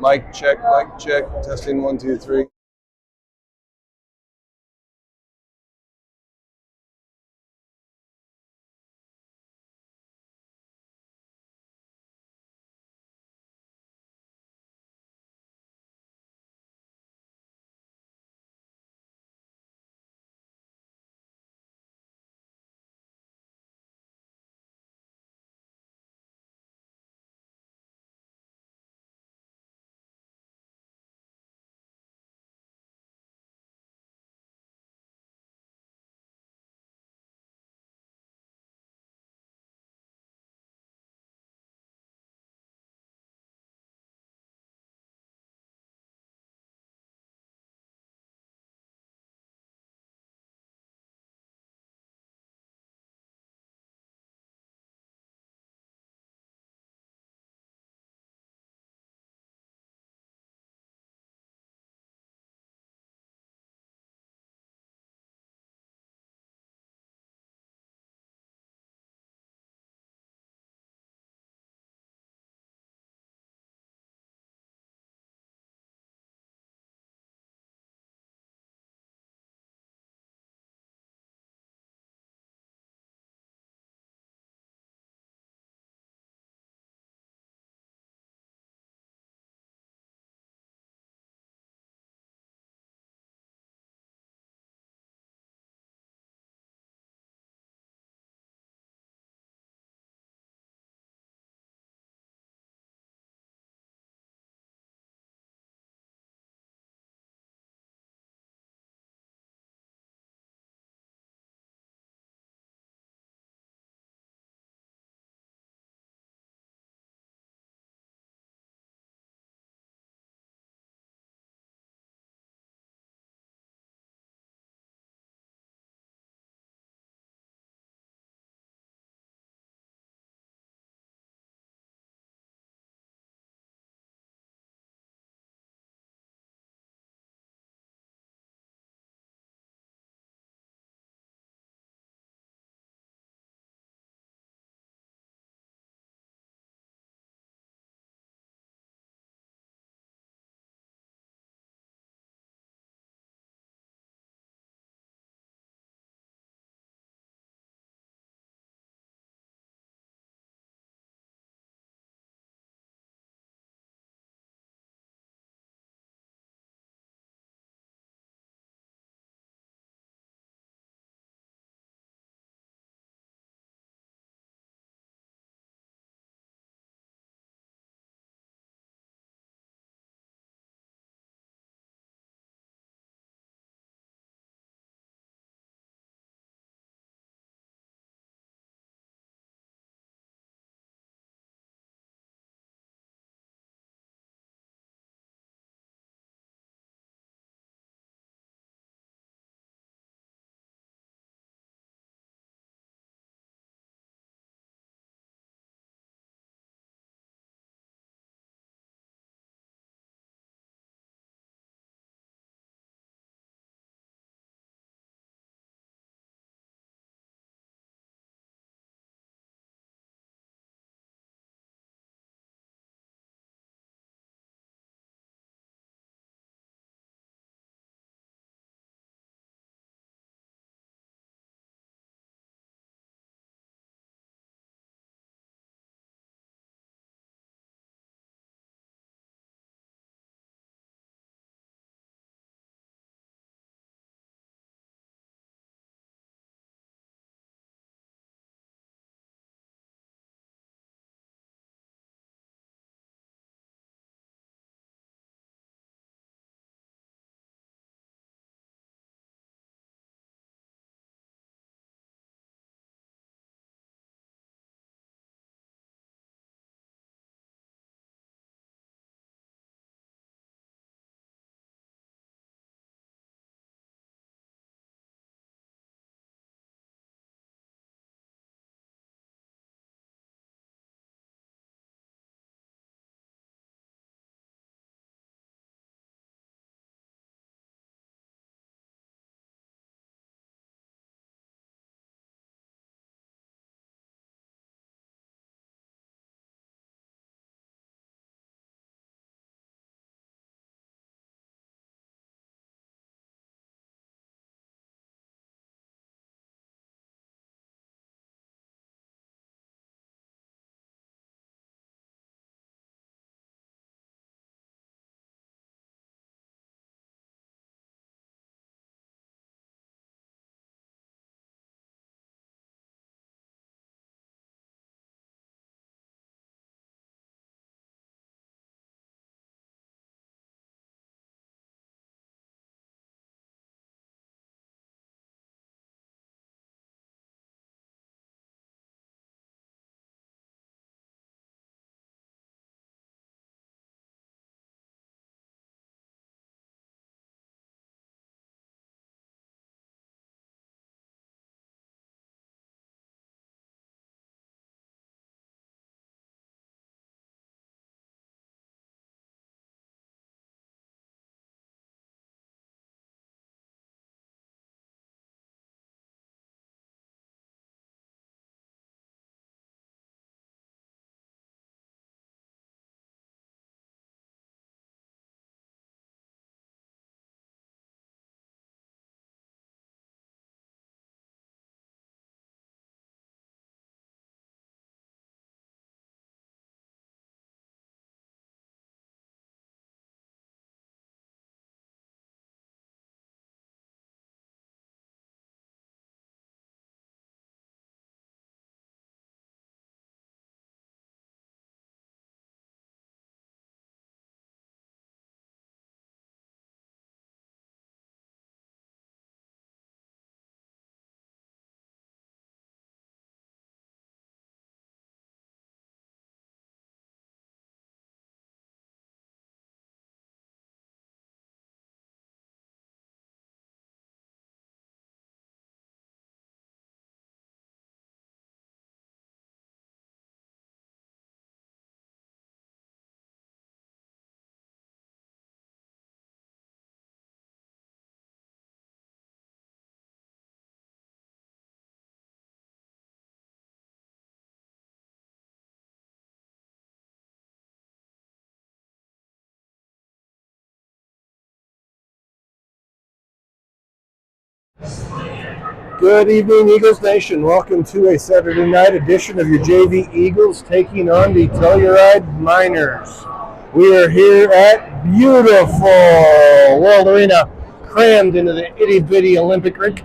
Mic check, mic check. Testing 1, 2, 3. Good evening, Eagles Nation. Welcome to a Saturday night edition of your JV Eagles taking on the Telluride Miners. We are here at beautiful World Arena, crammed into the itty-bitty Olympic rink.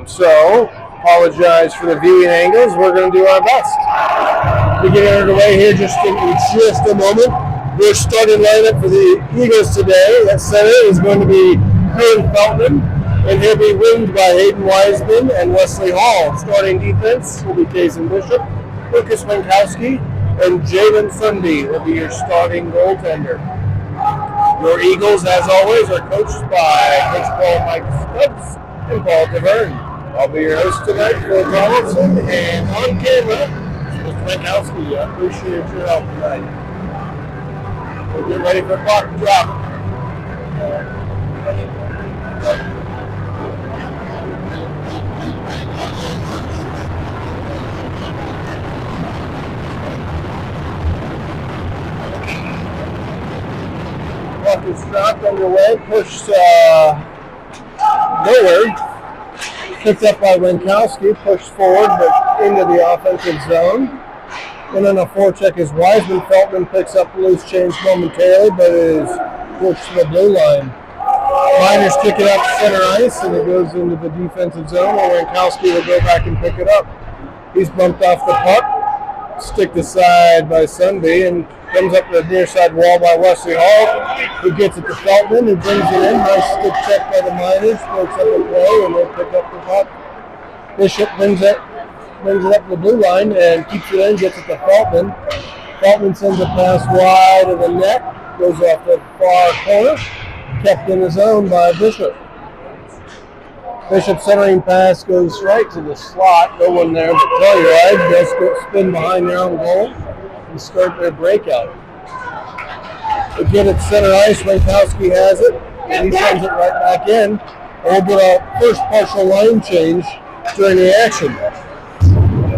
So, apologize for the viewing angles. We're going to do our best. We're getting underway here in just a moment. Your starting lineup for the Eagles today at center is going to be Kurt Feltman, and he'll be winged by Hayden Wiseman and Wesley Hall. Starting defense will be Kason Bishop, Lucas Winkowski, and Jalen Sunday will be your starting goaltender. Your Eagles, as always, are coached by Coach Paul Mike Stubbs and Paul DeVerne. I'll be your host tonight, Phil Donaldson, and on camera, Mr. Winkowski. I appreciate your help tonight. We'll get ready for puck drop. Puck is dropped underway, pushed nowhere. Picked up by Winkowski, pushed forward but into the offensive zone. And then a forecheck is Wiseman. Feltman picks up the loose change momentarily, but is pushed to the blue line. Miners kick it up center ice, and it goes into the defensive zone, where Winkowski will go back and pick it up. He's bumped off the puck, sticked aside by Sunday, and comes up to the near side wall by Wesley Hall. He gets it to Feltman, who brings it in. Nice stick check by the Miners, breaks up the play, and they pick up the puck. Bishop brings it up the blue line and keeps it in, gets it to Feltman. Feltman sends a pass wide of the net, goes off the far corner, kept in the zone by Bishop. Bishop's centering pass goes right to the slot. No one there but Telluride. Just spin behind their own goal and start their breakout. Again at center ice, Winkowski has it, and he sends it right back in. And we'll get a first partial line change during the action.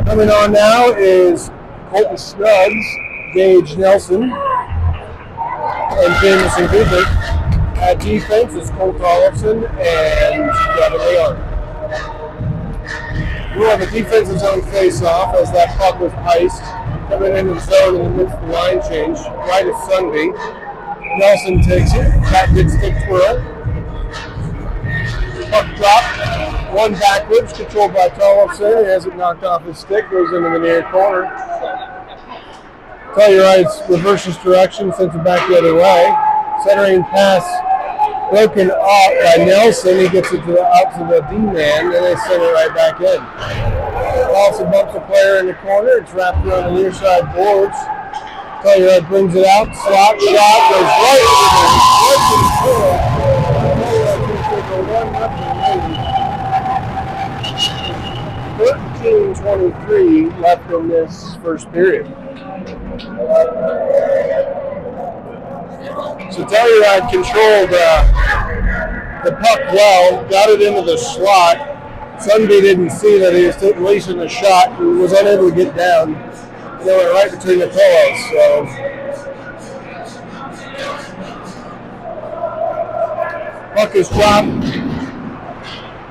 Coming on now is Colton Snuggs, Gage Nelson, and Jameson Cooper. At defense is Colt Tollefson and Gavin Leon. We'll have a defensive zone face-off as that puck was iced. Coming into the zone in the midst of the line change, right at Sunday. Nelson takes it, that gets stick twirl. Puck drop, one backwards, controlled by Tollefson. He has it knocked off his stick, goes into the near corner. Telluride's reverses direction, sends it back the other way. Centering pass broken off by Nelson. He gets it out to the D-man, and they send it right back in. Also bumps a player in the corner. It's wrapped around the near side boards. Telluride brings it out. Slot shot goes right to the floor. Telluride can take a 1-0 lead. 13:23 left in this first period. So Telluride controlled the puck well, got it into the slot. Sunday didn't see that he was releasing the shot. He was unable to get down. They went right between the pillows. So puck is dropped.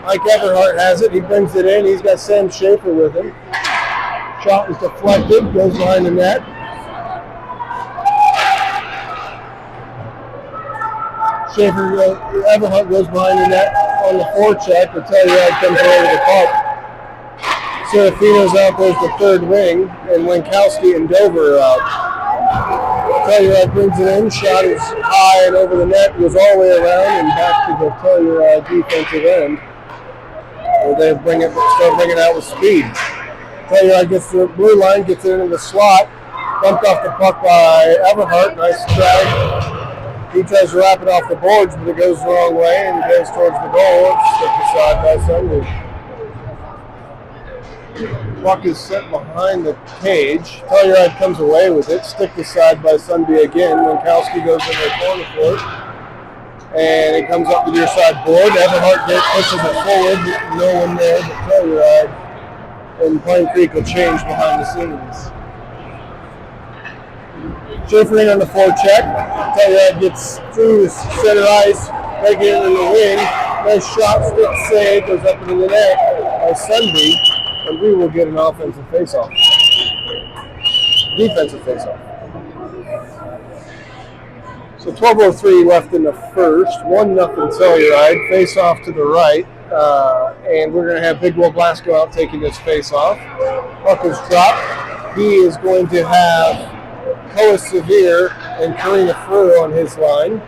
Mike Everhart has it. He brings it in. He's got Sam Schaefer with him. Shot was deflected, goes behind the net. Everhart goes behind the net on the forecheck, but Telluride comes over the puck. Serafino's out there's the third wing, and Winkowski and Dover are out. Telluride brings it in, shot is high and over the net, goes all the way around and back to the Telluride defensive end, where they start bringing it out with speed. Telluride gets to the blue line, gets it into the slot, bumped off the puck by Everhart, nice drag. He tries to wrap it off the boards, but it goes the wrong way and goes towards the goal. It's stick aside by Sunday. Puck is set behind the cage. Telluride comes away with it. Stick aside by Sunday again. Winkowski goes in the corner for it. And it comes up the near side board. Everhart pushes it forward. No one there but Telluride. And Pine Creek will change behind the scenes. Schaefer in on the forecheck. Telluride gets through center ice, breaking it in the wing. Nice shot, stick save, goes up into the net. by Sunday, and we will get an offensive faceoff. Defensive faceoff. So 12:03 left in the first. 1-0 Telluride. Face off to the right. And we're going to have Big Will Blasco out taking this face off. Puck is dropped. He is going to have Koa Severe and Karina Frew on his line.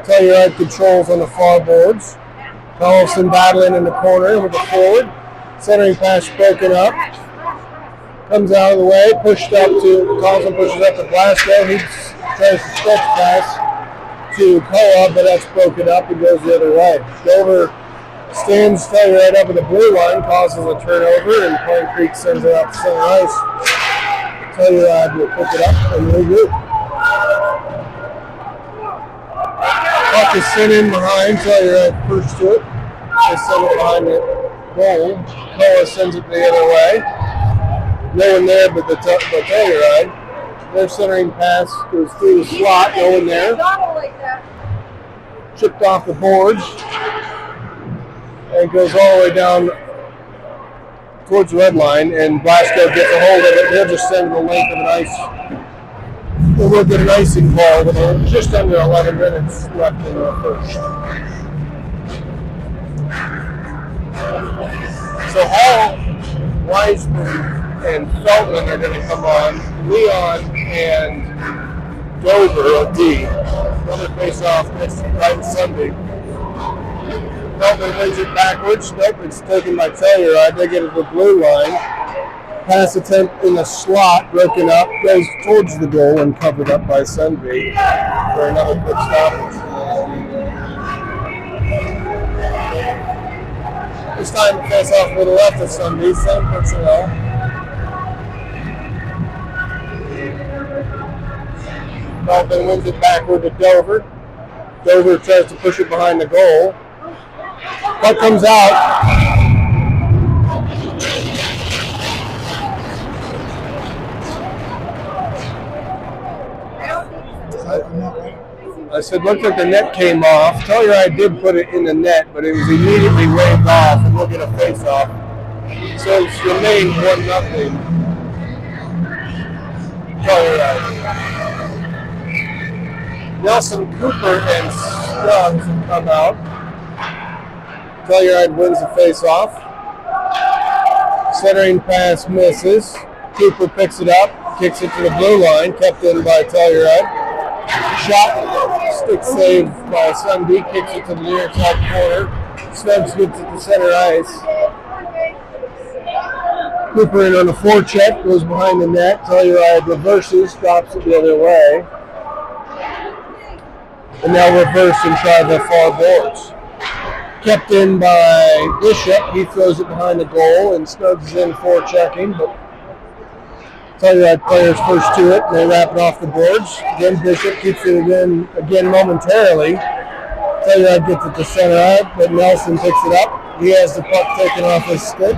Telluride controls on the far boards. Carlson battling in the corner with the forward. Centering pass broken up. Comes out of the way, pushed up to, Carlson pushes up to Blasco. He tries to stretch pass to Koa, but that's broken up and goes the other way. Dover stands Telluride up at the blue line, causes a turnover, and Pine Creek sends it out to center ice. Telluride will pick it up and regroup. Puck is sent in behind, Telluride first to it. They send it behind the goal. Koa sends it the other way. No one there but the Telluride. Their centering pass goes through the slot, no one there. Chipped off the boards and goes all the way down towards the red line, and Blasco gets a hold of it. They'll just send the length of an ice. We'll get an icing call with just under 11 minutes left in the first. So Hall, Weisman, and Feltman are going to come on. Leon and Dover on D. Another face-off next right Sunday. Feltman wins it backwards. Nope, it's taken by Telluride. They get it to the blue line. Pass attempt in the slot, broken up, goes towards the goal and covered up by Sunday for another quick stoppage. This time the face-off to the left of Sunday, same personnel. Dolphin wins it backward to Dover. Dover tries to push it behind the goal. Puck comes out. I said, looked like the net came off. Telluride did put it in the net, but it was immediately waved off, and we'll get a face-off. So it's remained 1-0. Telluride. Nelson Cooper and Scruggs have come out. Telluride wins the face-off. Centering pass misses. Cooper picks it up, kicks it to the blue line, kept in by Telluride. Shot, stick saved by Sunday, kicks it to the near top corner. Snubs gets it to center ice. Cooper in on a forecheck, goes behind the net. Telluride reverses, drops it the other way. And now reverse and try the far boards. Kept in by Bishop. He throws it behind the goal and Snubs in forechecking, but Telluride players first to it, and they wrap it off the boards. Again, Bishop keeps it in again momentarily. Telluride gets it to center out, but Nelson picks it up. He has the puck taken off his stick.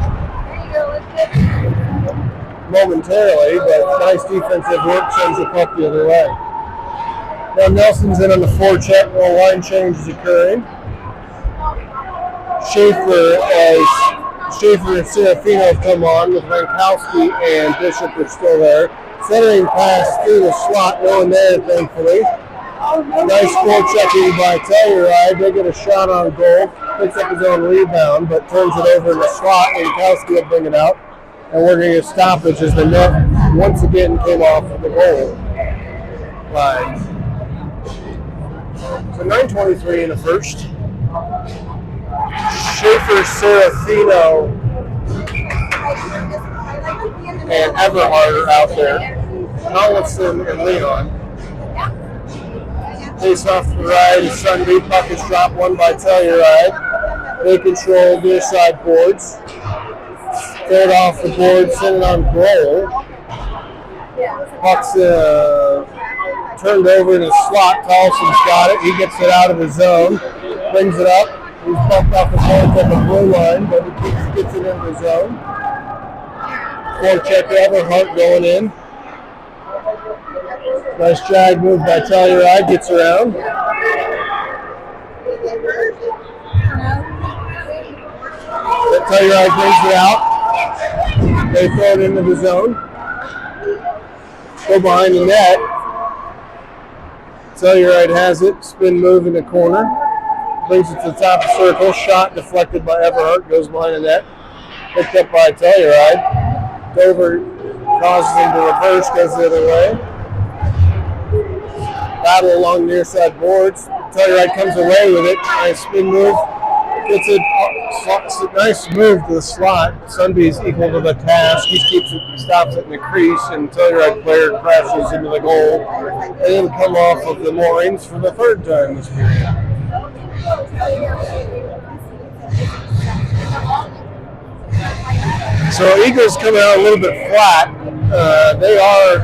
Momentarily, but nice defensive work, sends the puck the other way. Now Nelson's in on the forecheck while line change is occurring. Schaefer and Serafino have come on with Vankowski and Bishop are still there. Centering pass through the slot, no one there thankfully. Nice forechecking by Telluride. They get a shot on goal, picks up his own rebound, but turns it over in the slot. Vankowski will bring it out. And we're going to get stoppage as the net once again came off of the goal line. So 9:23 in the first. Schaefer, Serafino, and Everhard are out there. Collison and Leon. Face off to the right. Sunday. Puck is dropped, one by Telluride. They control near side boards. Third off the board, send it on goal. Puck's turned over in his slot. Carlson's got it. He gets it out of his zone. Brings it up. He's bumped off the boards at the blue line, but he gets it into the zone. Forecheck Everhart going in. Nice drag move by Telluride. Gets around. Telluride brings it out. They throw it into the zone. Go behind the net. Telluride has it. Spin move in the corner. Brings it to the top of the circle. Shot deflected by Everhart. Goes behind the net. Picked up by Telluride. Dover causes him to reverse. Goes the other way. Battle along near side boards. Telluride comes away with it. Nice spin move. Gets a nice move to the slot. Sunbee's equal to the task. He keeps it, stops it in the crease, and Telluride player crashes into the goal. And then come off of the moorings for the third time this period. So Eagles coming out a little bit flat. They are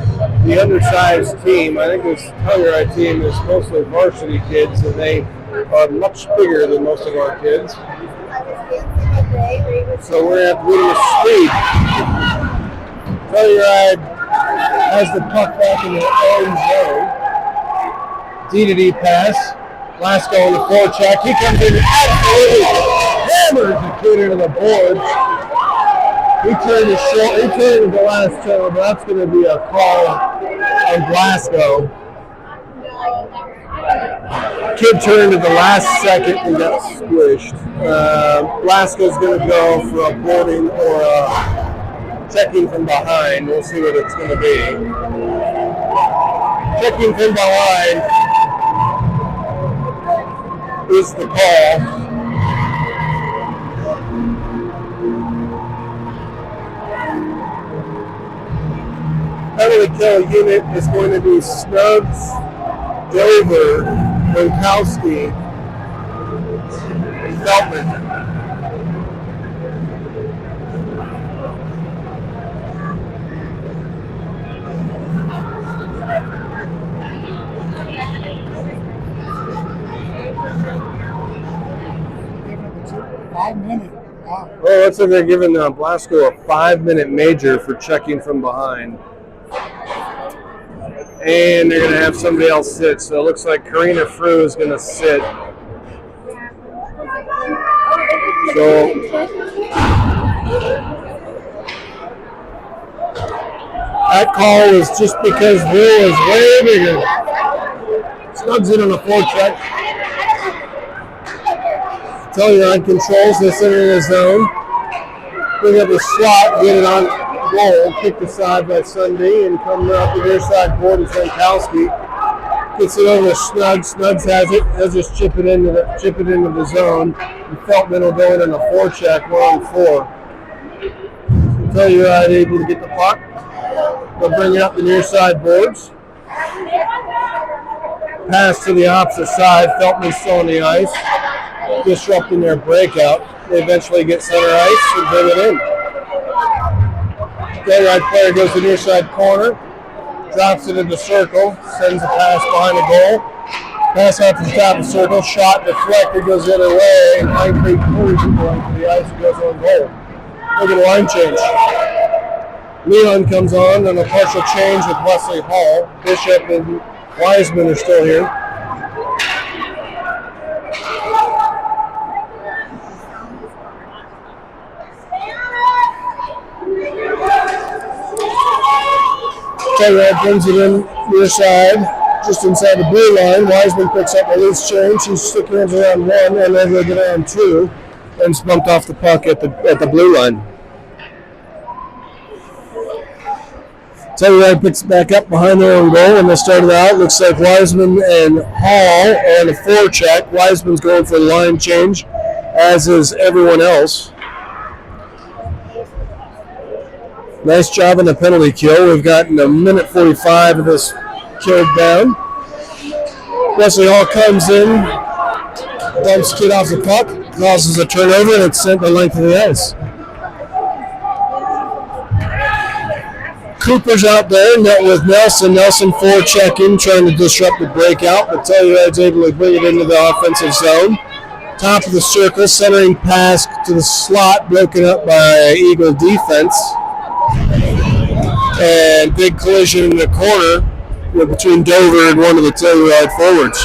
the undersized team. I think this Telluride team is mostly varsity kids, and they are much bigger than most of our kids. So we're going to have to beat them with speed. Telluride has the puck back in their own zone. D-to-D pass. Blasco on the forecheck. He comes in and absolutely hammers the kid into the boards. He turned his the last channel, but that's going to be a call on Blasco. Kid turned at the last second and got squished. Blasco's going to go for a boarding or a checking from behind. We'll see what it's going to be. Checking from behind is the call. Penalty kill unit is going to be Snubs, Dover, Gronkowski, and Feldman. Wow. Well, looks like they're giving Blasco a 5-minute major for checking from behind. And they're going to have somebody else sit. So it looks like Karina Frew is going to sit. So that call is just because Will is way bigger. Snugs in on the forecheck. Telluride controls this area of the zone. Bring up the slot, get it on goal, kicked aside by Sunday, and coming up the near side board is Gronkowski. Gets it over to Snugs. Snugs has it. He'll just chip it into the zone. And Feltman will go in on a forecheck, 1-on-4. Telluride able to get the puck. They'll bring it up the near side boards. Pass to the opposite side. Feltman's still on the ice, disrupting their breakout. They eventually get center ice and bring it in. Telluride player goes to the near side corner, drops it in the circle, sends a pass behind the goal. Pass out to the top of the circle, shot deflected, goes the other way, and Pine Creek pulls it going to the ice and goes on goal. Look at the line change. Leon comes on a partial change with Wesley Hall. Bishop and Wiseman are still here. Telluride brings it in near side, just inside the blue line. Wiseman picks up a loose change. He stick hands around one, and then they get around two, and bumped off the puck at the blue line. Telluride picks it back up behind their own goal, and they start it out. Looks like Wiseman and Hall on a forecheck. Wiseman's going for a line change, as is everyone else. Nice job on the penalty kill. We've gotten a minute 45 of this killed down. Wesley Hall comes in, dumps kid off the puck, causes a turnover, and it's sent the length of the ice. Cooper's out there, met with Nelson. Nelson forechecking, trying to disrupt the breakout, but Telluride's able to bring it into the offensive zone. Top of the circle, centering pass to the slot, broken up by Eagle defense. And big collision in the corner between Dover and one of the Telluride forwards.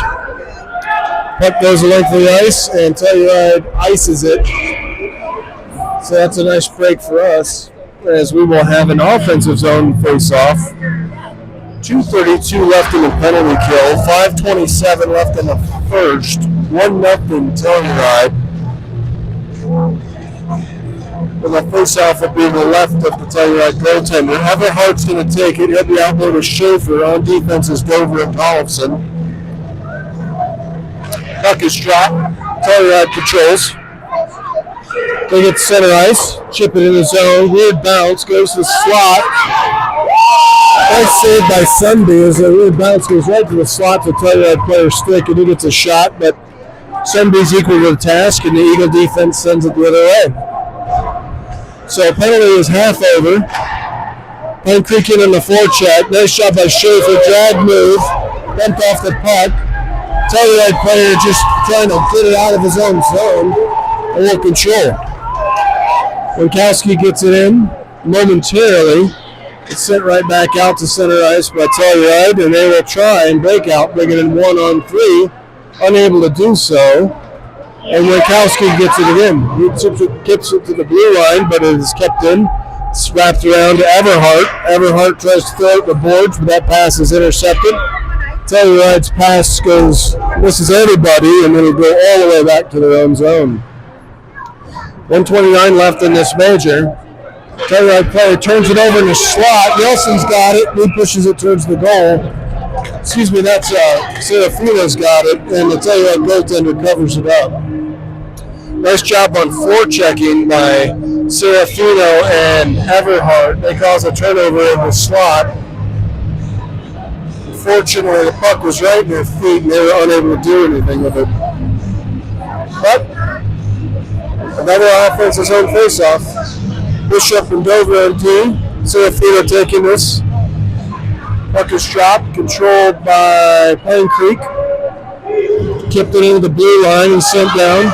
Puck goes the length of the ice, and Telluride ices it. So that's a nice break for us, as we will have an offensive zone face-off. 2:32 left in the penalty kill, 5:27 left in the first, 1-0 Telluride. And the face-off will be to the left of the Telluride goaltender. Everhart's going to take it. He'll be out there with Schaefer. On defense is Dover and Tollefson. Puck is dropped. Telluride controls. They get center ice. Chip it in the zone. Weird bounce. Goes to the slot. Nice save by Sunday as the weird bounce goes right to the slot to Telluride player's stick, and he gets a shot, but Sunday's equal to the task, and the Eagle defense sends it the other way. So penalty is half over. Pine Creek in on the forecheck. Nice shot by Schaefer. Drag move. Bumped off the puck. Telluride player just trying to get it out of his own zone. A little control. Winkowski gets it in momentarily. It's sent right back out to center ice by Telluride, and they will try and break out, bring it in 1-on-3. Unable to do so. And Winkowski gets it again. He gets it to the blue line, but it is kept in. It's wrapped around to Everhart. Everhart tries to throw it the boards, but that pass is intercepted. Telluride's pass misses everybody, and then it'll go all the way back to their own zone. 1:29 left in this major. Telluride player turns it over in the slot. Nelson's got it. He pushes it towards the goal. Excuse me, that's Serafino's got it, and the Telluride goaltender covers it up. Nice job on forechecking by Serafino and Everhart. They cause a turnover in the slot. Fortunately, the puck was right in their feet, and they were unable to do anything with it. But another offensive zone faceoff. Bishop and Dover on team. Serafino taking this. Puck is dropped, controlled by Pine Creek. Kipped it into the blue line and sent down.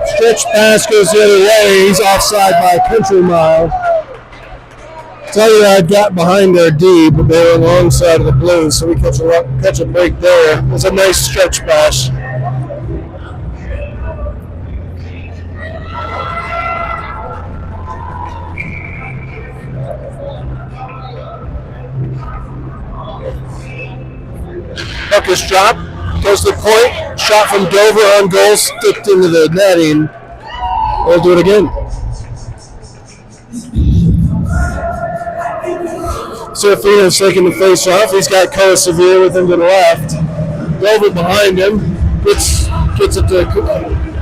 Stretch pass goes the other way. He's offside by a country mile. Telluride got behind their D, but they were alongside of the Blues, so we catch a break there. It was a nice stretch pass. Puck is dropped, goes to the point, shot from Dover on goal, sticked into the netting. We'll do it again. Serafino's taking the face off. He's got Koa Severe with him to the left. Dover behind him. Gets it to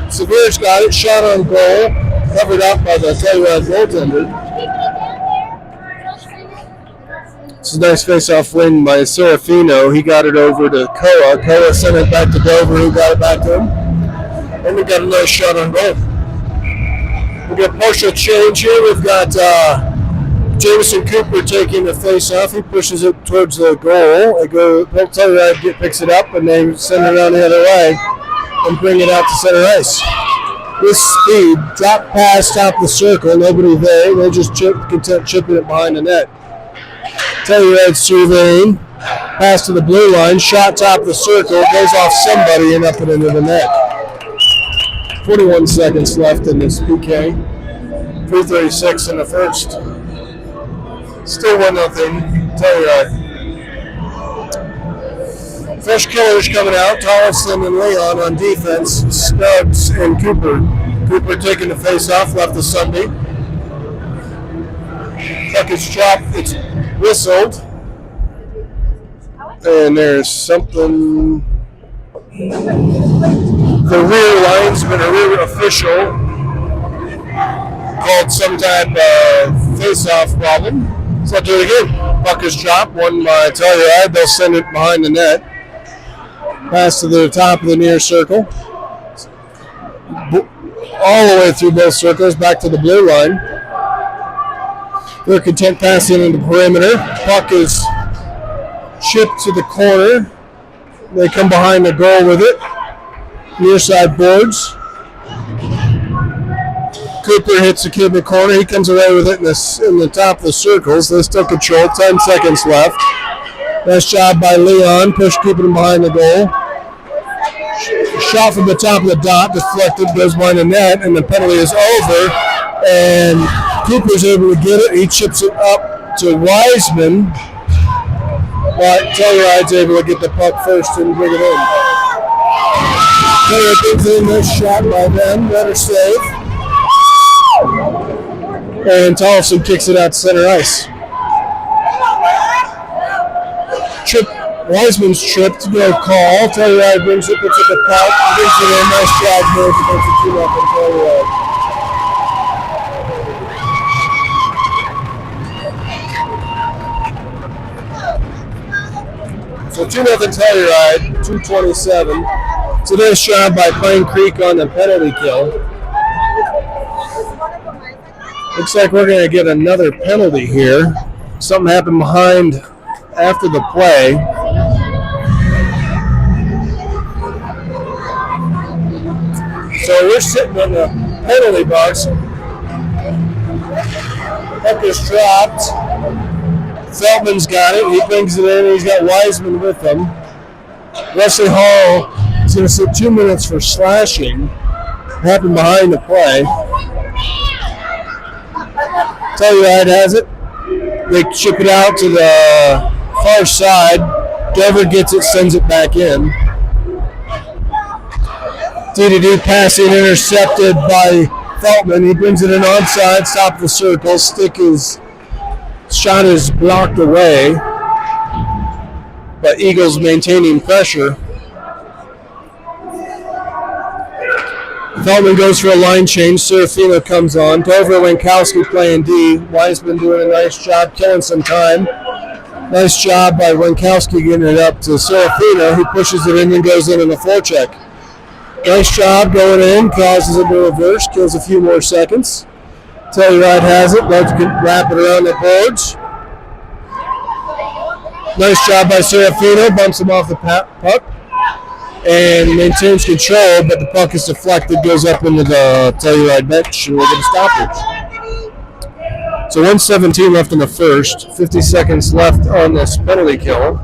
Severe's got it, shot on goal, covered up by the Telluride goaltender. It's a nice face-off win by Serafino. He got it over to Koa. Koa sent it back to Dover, who got it back to him. And we got a nice shot on goal. We got partial change here. We've got Jameson Cooper taking the face-off. He pushes it towards the goal. Telluride picks it up, and they send it around the other way and bring it out to center ice. With speed, drop pass, top of the circle, nobody there. They just content chipping it behind the net. Telluride surveying, pass to the blue line, shot top of the circle, goes off somebody and up and into the net. 41 seconds left in this PK. 3:36 in the first. Still 1-0 Telluride. Fresh killers coming out. Tollefson and Leon on defense. Stubbs and Cooper. Cooper taking the face off, left to Sunday. Puck is dropped. It's whistled. And there's something. The rear linesman, a rear official, called some type of face-off problem. So I'll do it again. Puck is dropped, won by Telluride. They'll send it behind the net. Pass to the top of the near circle. All the way through both circles, back to the blue line. They're content passing in the perimeter. Puck is chipped to the corner. They come behind the goal with it. Near side boards. Cooper hits the kid in the corner. He comes away with it in the top of the circles. They still control. 10 seconds left. Nice job by Leon. Push Cooper behind the goal. Shot from the top of the dot. Deflected. Goes behind the net. And the penalty is over. And Cooper's able to get it. He chips it up to Wiseman. But Telluride's able to get the puck first and bring it in. Telluride brings it in. Nice shot by them. Better save. And Tollefson kicks it out to center ice. Wiseman's tripped, no call. Telluride brings it, puts it the puck, brings it in. Nice job, North against the 2-0 Telluride. So 2-0 Telluride, 2:27. It's a nice job by Pine Creek on the penalty kill. Looks like we're going to get another penalty here. Something happened behind after the play. So we're sitting in the penalty box. Puck is dropped. Feldman's got it. He brings it in. He's got Wiseman with him. Wesley Hall is going to sit 2 minutes for slashing. Happened behind the play. Telluride has it. They chip it out to the far side. Dever gets it, sends it back in. D2D passing intercepted by Feltman. He brings it in onside, top of the circle. Shot is blocked away, but Eagles maintaining pressure. Feltman goes for a line change. Serafino comes on. Dover and Winkowski playing D. Wiseman doing a nice job, killing some time. Nice job by Winkowski getting it up to Serafino, who pushes it in and goes in a forecheck. Nice job going in, causes it to reverse, kills a few more seconds. Telluride has it, let's wrap it around the boards. Nice job by Serafino, bumps him off the puck and maintains control, but the puck is deflected, goes up into the Telluride bench, and we'll get a stoppage. So 1:17 left in the first, 50 seconds left on this penalty kill.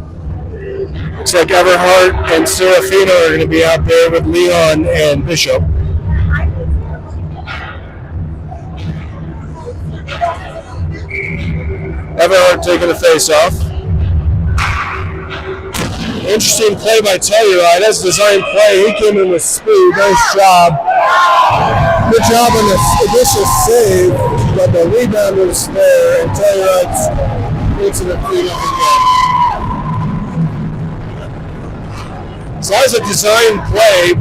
Looks like Everhart and Serafino are going to be out there with Leon and Bishop. Everhart taking the face-off. Interesting play by Telluride. That's a design play. He came in with speed. Nice job. Good job on the initial save, but the rebound was there, and Telluride's makes it a 3-0 game. So that was a design play.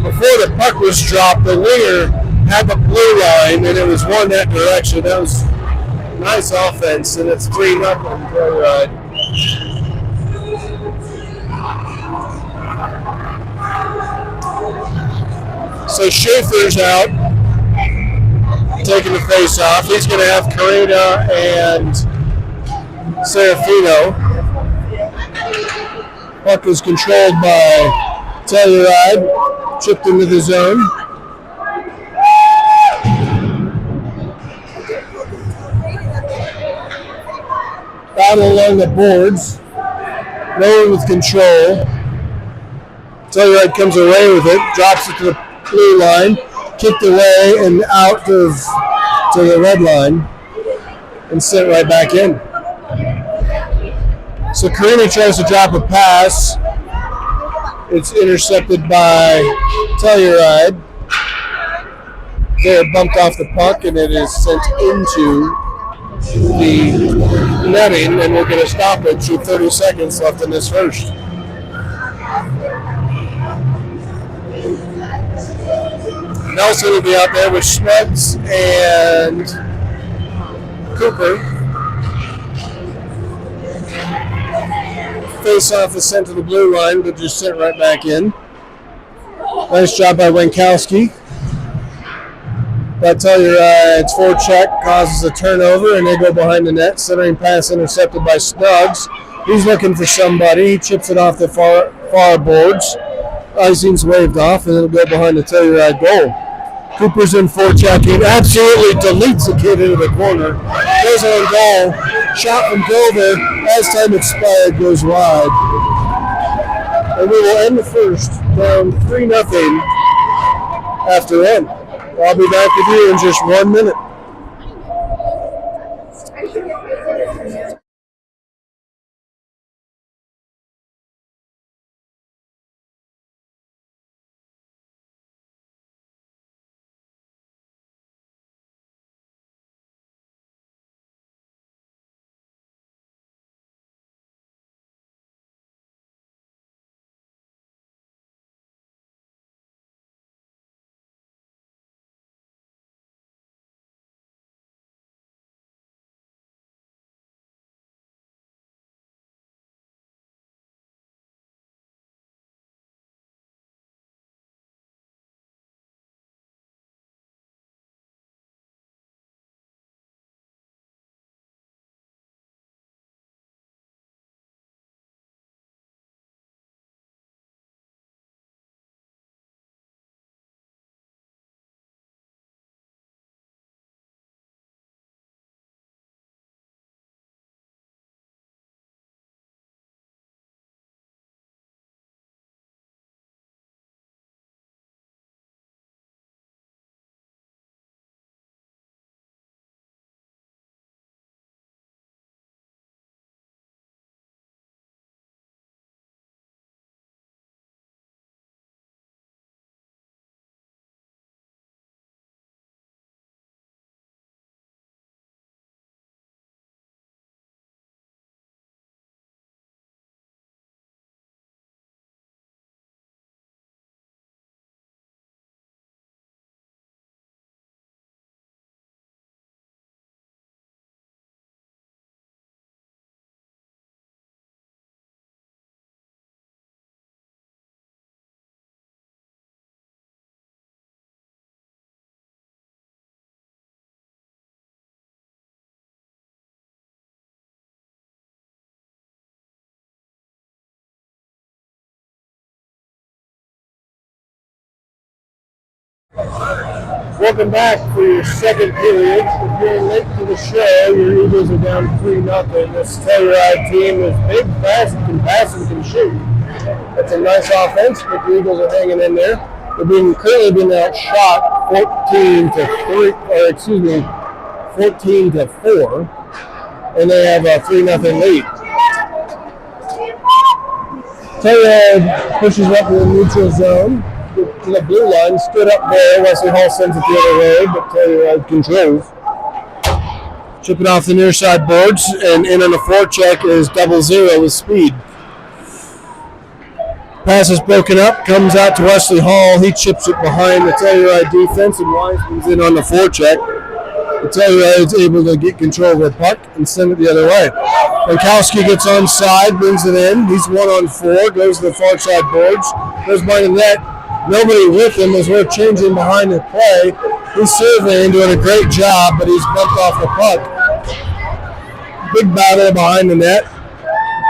Before the puck was dropped, the winger had the blue line, and it was one that direction. That was nice offense, and it's 3-0 Telluride. So Schaefer's out, taking the face off. He's going to have Carina and Serafino. Puck is controlled by Telluride, chipped into the zone. Battle along the boards. No one with control. Telluride comes away with it, drops it to the blue line, kicked away and out to the red line, and sent right back in. So Carina tries to drop a pass. It's intercepted by Telluride. They're bumped off the puck, and it is sent into the netting, and we're going to stop it with 30 seconds left in this first. Nelson will be out there with Schmutz and Cooper. Face-off is sent to the blue line, but just sent right back in. Nice job by Winkowski. But Telluride's forecheck causes a turnover, and they go behind the net. Centering pass intercepted by Snuggs. He's looking for somebody. He chips it off the far boards. Icing's waved off, and it'll go behind the Telluride goal. Cooper's in forechecking. Absolutely deletes the kid into the corner. Goes on goal. Shot from Dover. As time expired, goes wide. And we will end the first down 3-0 after end. I'll be back with you in just 1 minute. Welcome back for your second period. If you're late to the show, your Eagles are down 3-0. This Telluride team is big, fast, can pass, and can shoot. That's a nice offense, but the Eagles are hanging in there. They're currently being outshot 14 to 4, and they have a 3-0 lead. Telluride pushes up to the neutral zone. To the blue line, stood up there. Wesley Hall sends it the other way, but Telluride controls. Chip it off the near side boards, and in on the forecheck is 0-0 with speed. Pass is broken up, comes out to Wesley Hall. He chips it behind the Telluride defense, and Wiseman's in on the forecheck. The Telluride is able to get control of the puck and send it the other way. Winkowski gets onside, brings it in. He's 1-on-4, goes to the far side boards, goes behind the net. Nobody with him as we're changing behind the play. He's surveying, doing a great job, but he's bumped off the puck. Big battle behind the net.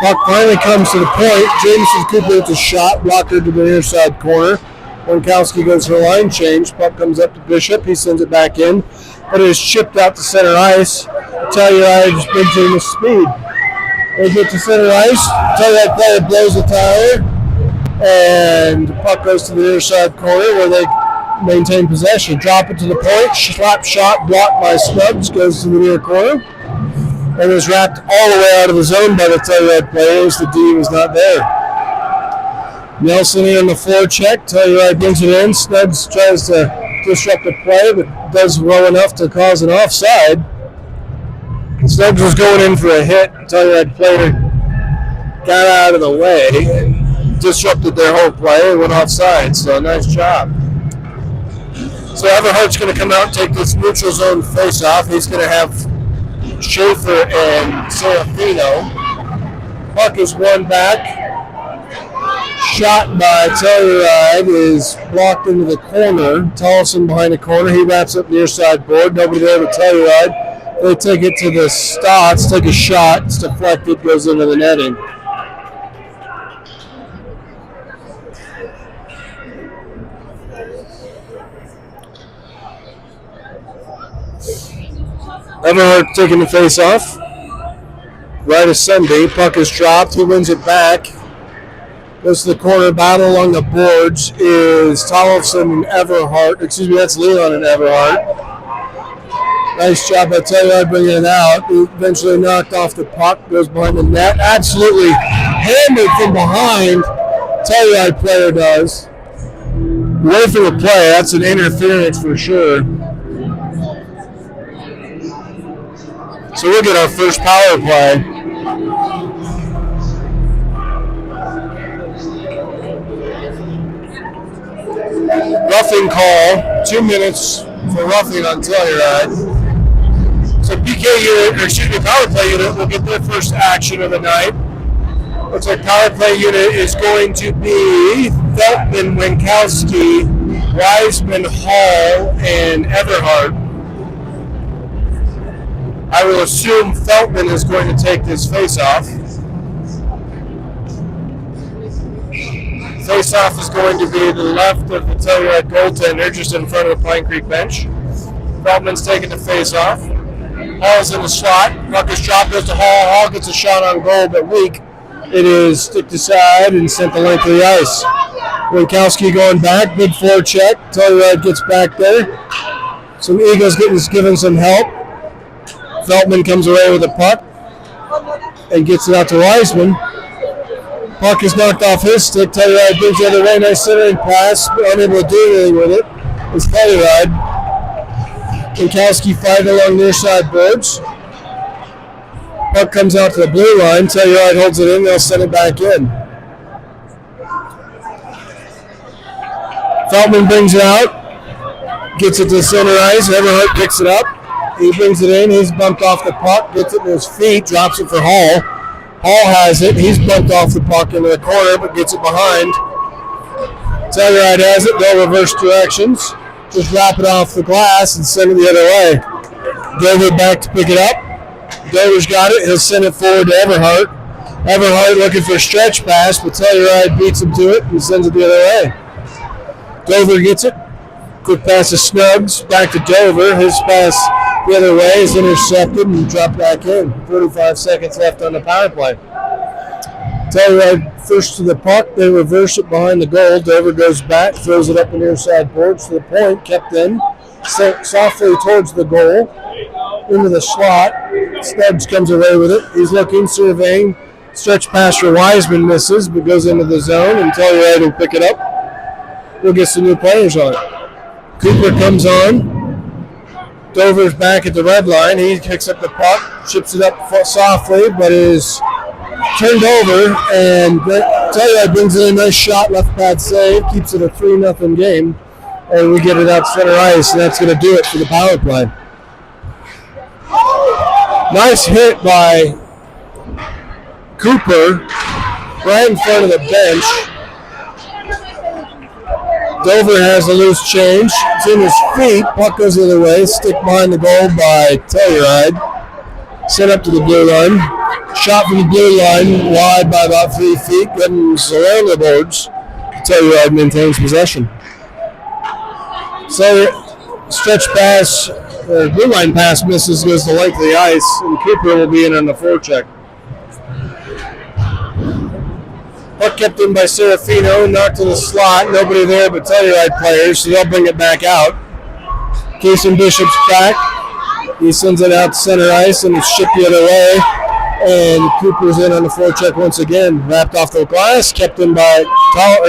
Puck finally comes to the point. Jameson Cooper hits a shot, blocker to the near side corner. Winkowski goes for a line change. Puck comes up to Bishop. He sends it back in, but it is chipped out to center ice. Telluride just brings in the speed. They get to center ice. Telluride player blows the tire. And the puck goes to the near side corner where they maintain possession. Drop it to the point. Slap shot blocked by Stubbs. Goes to the near corner. And is wrapped all the way out of the zone by the Telluride players. The D was not there. Nelson in on the forecheck. Telluride brings it in. Stubbs tries to disrupt the play, but does well enough to cause an offside. Stubbs was going in for a hit. Telluride player got out of the way and disrupted their whole play and went offside, so nice job. So Everhart's going to come out and take this neutral zone face-off. He's going to have Schaefer and Serafino. Puck is won back. Shot by Telluride is blocked into the corner. Tollison behind the corner. He wraps up near side board. Nobody there but Telluride. They take it to the Stotts, take a shot. It's deflected, goes into the netting. Everhart taking the face off. Right as Sunday. Puck is dropped. He wins it back. Goes to the corner. Battle along the boards is Tollefson and Everhart. Excuse me, that's Leon and Everhart. Nice job by Telluride bringing it out. Eventually knocked off the puck. Goes behind the net. Absolutely hammered from behind. Telluride player does. Away from the play. That's an interference for sure. So we'll get our first power play. Roughing call, 2 minutes for roughing on Telluride. So power play unit will get their first action of the night. Looks like power play unit is going to be Feltman, Winkowski, Wiseman, Hall, and Everhart. I will assume Feltman is going to take this face-off. Face-off is going to be to the left of the Telluride goaltender, just in front of the Pine Creek bench. Feltman's taking the face-off. Hall's in the slot. Puck is dropped, goes to Hall. Hall gets a shot on goal, but weak. It is sticked aside and sent the length of the ice. Winkowski going back, big forecheck. Telluride gets back there. Some Eagles given some help. Feltman comes away with the puck and gets it out to Wiseman. Puck is knocked off his stick. Telluride brings the other way. Nice centering pass. Unable to do anything with it. It's Telluride. Winkowski fighting along near side boards. Puck comes out to the blue line. Telluride holds it in. They'll send it back in. Feltman brings it out. Gets it to center ice. Everhart picks it up. He brings it in. He's bumped off the puck. Gets it to his feet. Drops it for Hall. Hall has it. He's bumped off the puck into the corner, but gets it behind. Telluride has it. They'll reverse directions. Just wrap it off the glass and send it the other way. Dover back to pick it up. Dover's got it. He'll send it forward to Everhart. Everhart looking for a stretch pass, but Telluride beats him to it and sends it the other way. Dover gets it. Quick pass to Snuggs, back to Dover. His pass the other way is intercepted and dropped back in. 35 seconds left on the power play. Telluride first to the puck. They reverse it behind the goal. Dover goes back, throws it up the near side boards to the point, kept in. Sent softly towards the goal, into the slot. Stubbs comes away with it. He's looking, surveying. Stretch pass for Wiseman misses, but goes into the zone, and Telluride will pick it up. We'll get some new players on it. Cooper comes on. Dover's back at the red line. He kicks up the puck, chips it up softly, but is turned over, and Telluride brings in a nice shot, left pad save, keeps it a 3-0 game, and we get it out center ice, and that's going to do it for the power play. Nice hit by Cooper right in front of the bench. Dover has a loose change. It's in his feet. Puck goes the other way. Stick behind the goal by Telluride. Sent up to the blue line. Shot from the blue line, wide by about 3 feet. Getting around the boards. Telluride maintains possession. So stretch pass, or blue line pass misses, goes to length of the ice, and Cooper will be in on the forecheck. Puck kept in by Serafino, knocked to the slot. Nobody there but Telluride players, so they'll bring it back out. Casey Bishop's back. He sends it out to center ice, and it's shipped the other way. And Cooper's in on the forecheck once again. Wrapped off the glass, kept in by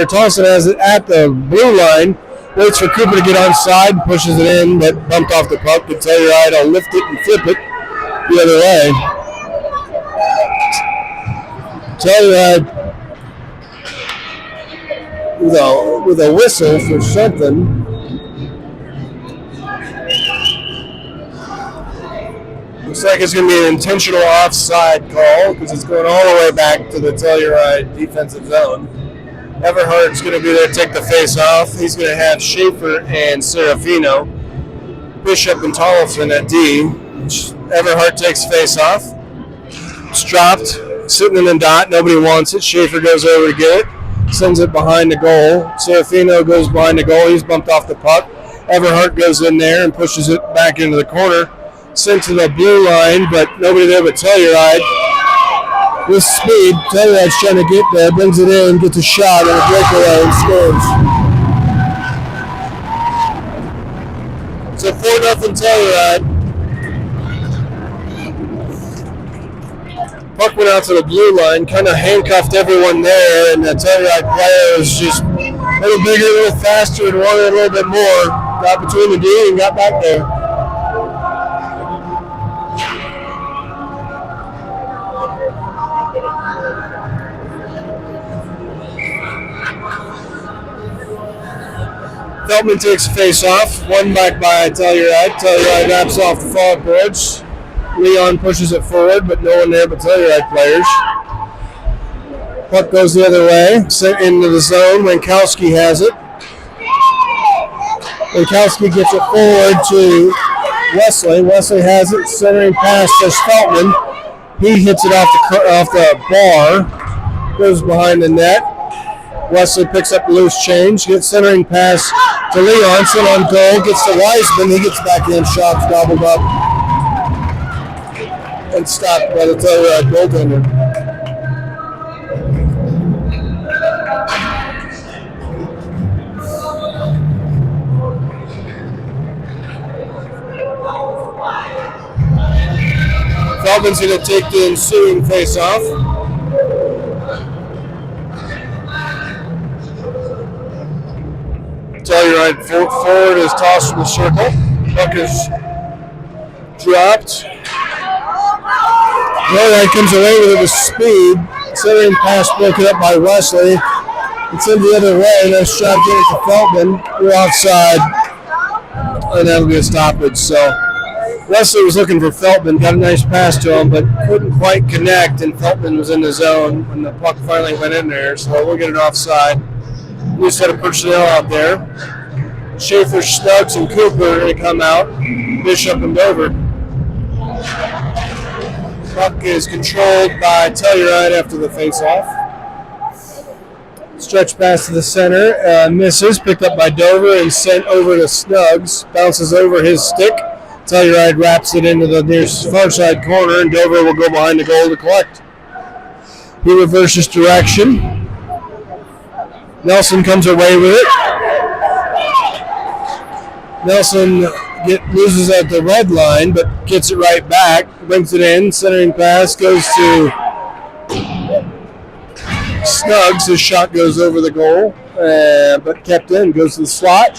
Thompson has it at the blue line. Waits for Cooper to get onside, pushes it in, but bumped off the puck. But Telluride will lift it and flip it the other way. Telluride with a whistle for something. Looks like it's going to be an intentional offside call because it's going all the way back to the Telluride defensive zone. Everhart's going to be there to take the face off. He's going to have Schaefer and Serafino. Bishop and Tollefson at D. Everhart takes face off. It's dropped. Sitting in the dot. Nobody wants it. Schaefer goes over to get it. Sends it behind the goal. Serafino goes behind the goal. He's bumped off the puck. Everhart goes in there and pushes it back into the corner. Sent to the blue line, but nobody there but Telluride. With speed, Telluride's trying to get there, brings it in, gets a shot and a breakaway and scores. It's a 4-0 Telluride. Puck went out to the blue line, kind of handcuffed everyone there, and the Telluride player was just a little bigger, a little faster, and wanted a little bit more. Got between the D and got back there. Feldman takes a face off, one back by Telluride. Telluride wraps off the forward boards. Leon pushes it forward, but no one there but Telluride players. Puck goes the other way, sent into the zone. Winkowski has it. Winkowski gets it forward to Wesley. Wesley has it, centering pass to Feltman. He hits it off the bar, goes behind the net. Wesley picks up the loose change, gets centering pass to Leon, sent on goal, gets to Wiseman. He gets back in, shots gobbled up, and stopped by the Telluride goaltender. Feldman's going to take the ensuing face-off. Telluride forward is tossed from the circle. Puck is dropped. Telluride comes away with it with speed. Centering pass broken up by Wesley. It's in the other way. Nice shot getting to Feldman. We're offside. And that'll be a stoppage. So Wesley was looking for Feldman. Got a nice pass to him, but couldn't quite connect. And Feldman was in the zone when the puck finally went in there. So we'll get an offside. New set of personnel out there. Schaefer, Snuggs, and Cooper are going to come out. Bishop and Dover. Puck is controlled by Telluride after the face-off. Stretch pass to the center, misses, picked up by Dover and sent over to Snuggs. Bounces over his stick. Telluride wraps it into the near far side corner, and Dover will go behind the goal to collect. He reverses direction. Nelson comes away with it. Nelson loses at the red line, but gets it right back. Brings it in. Centering pass goes to Snuggs. His shot goes over the goal, but kept in. Goes to the slot.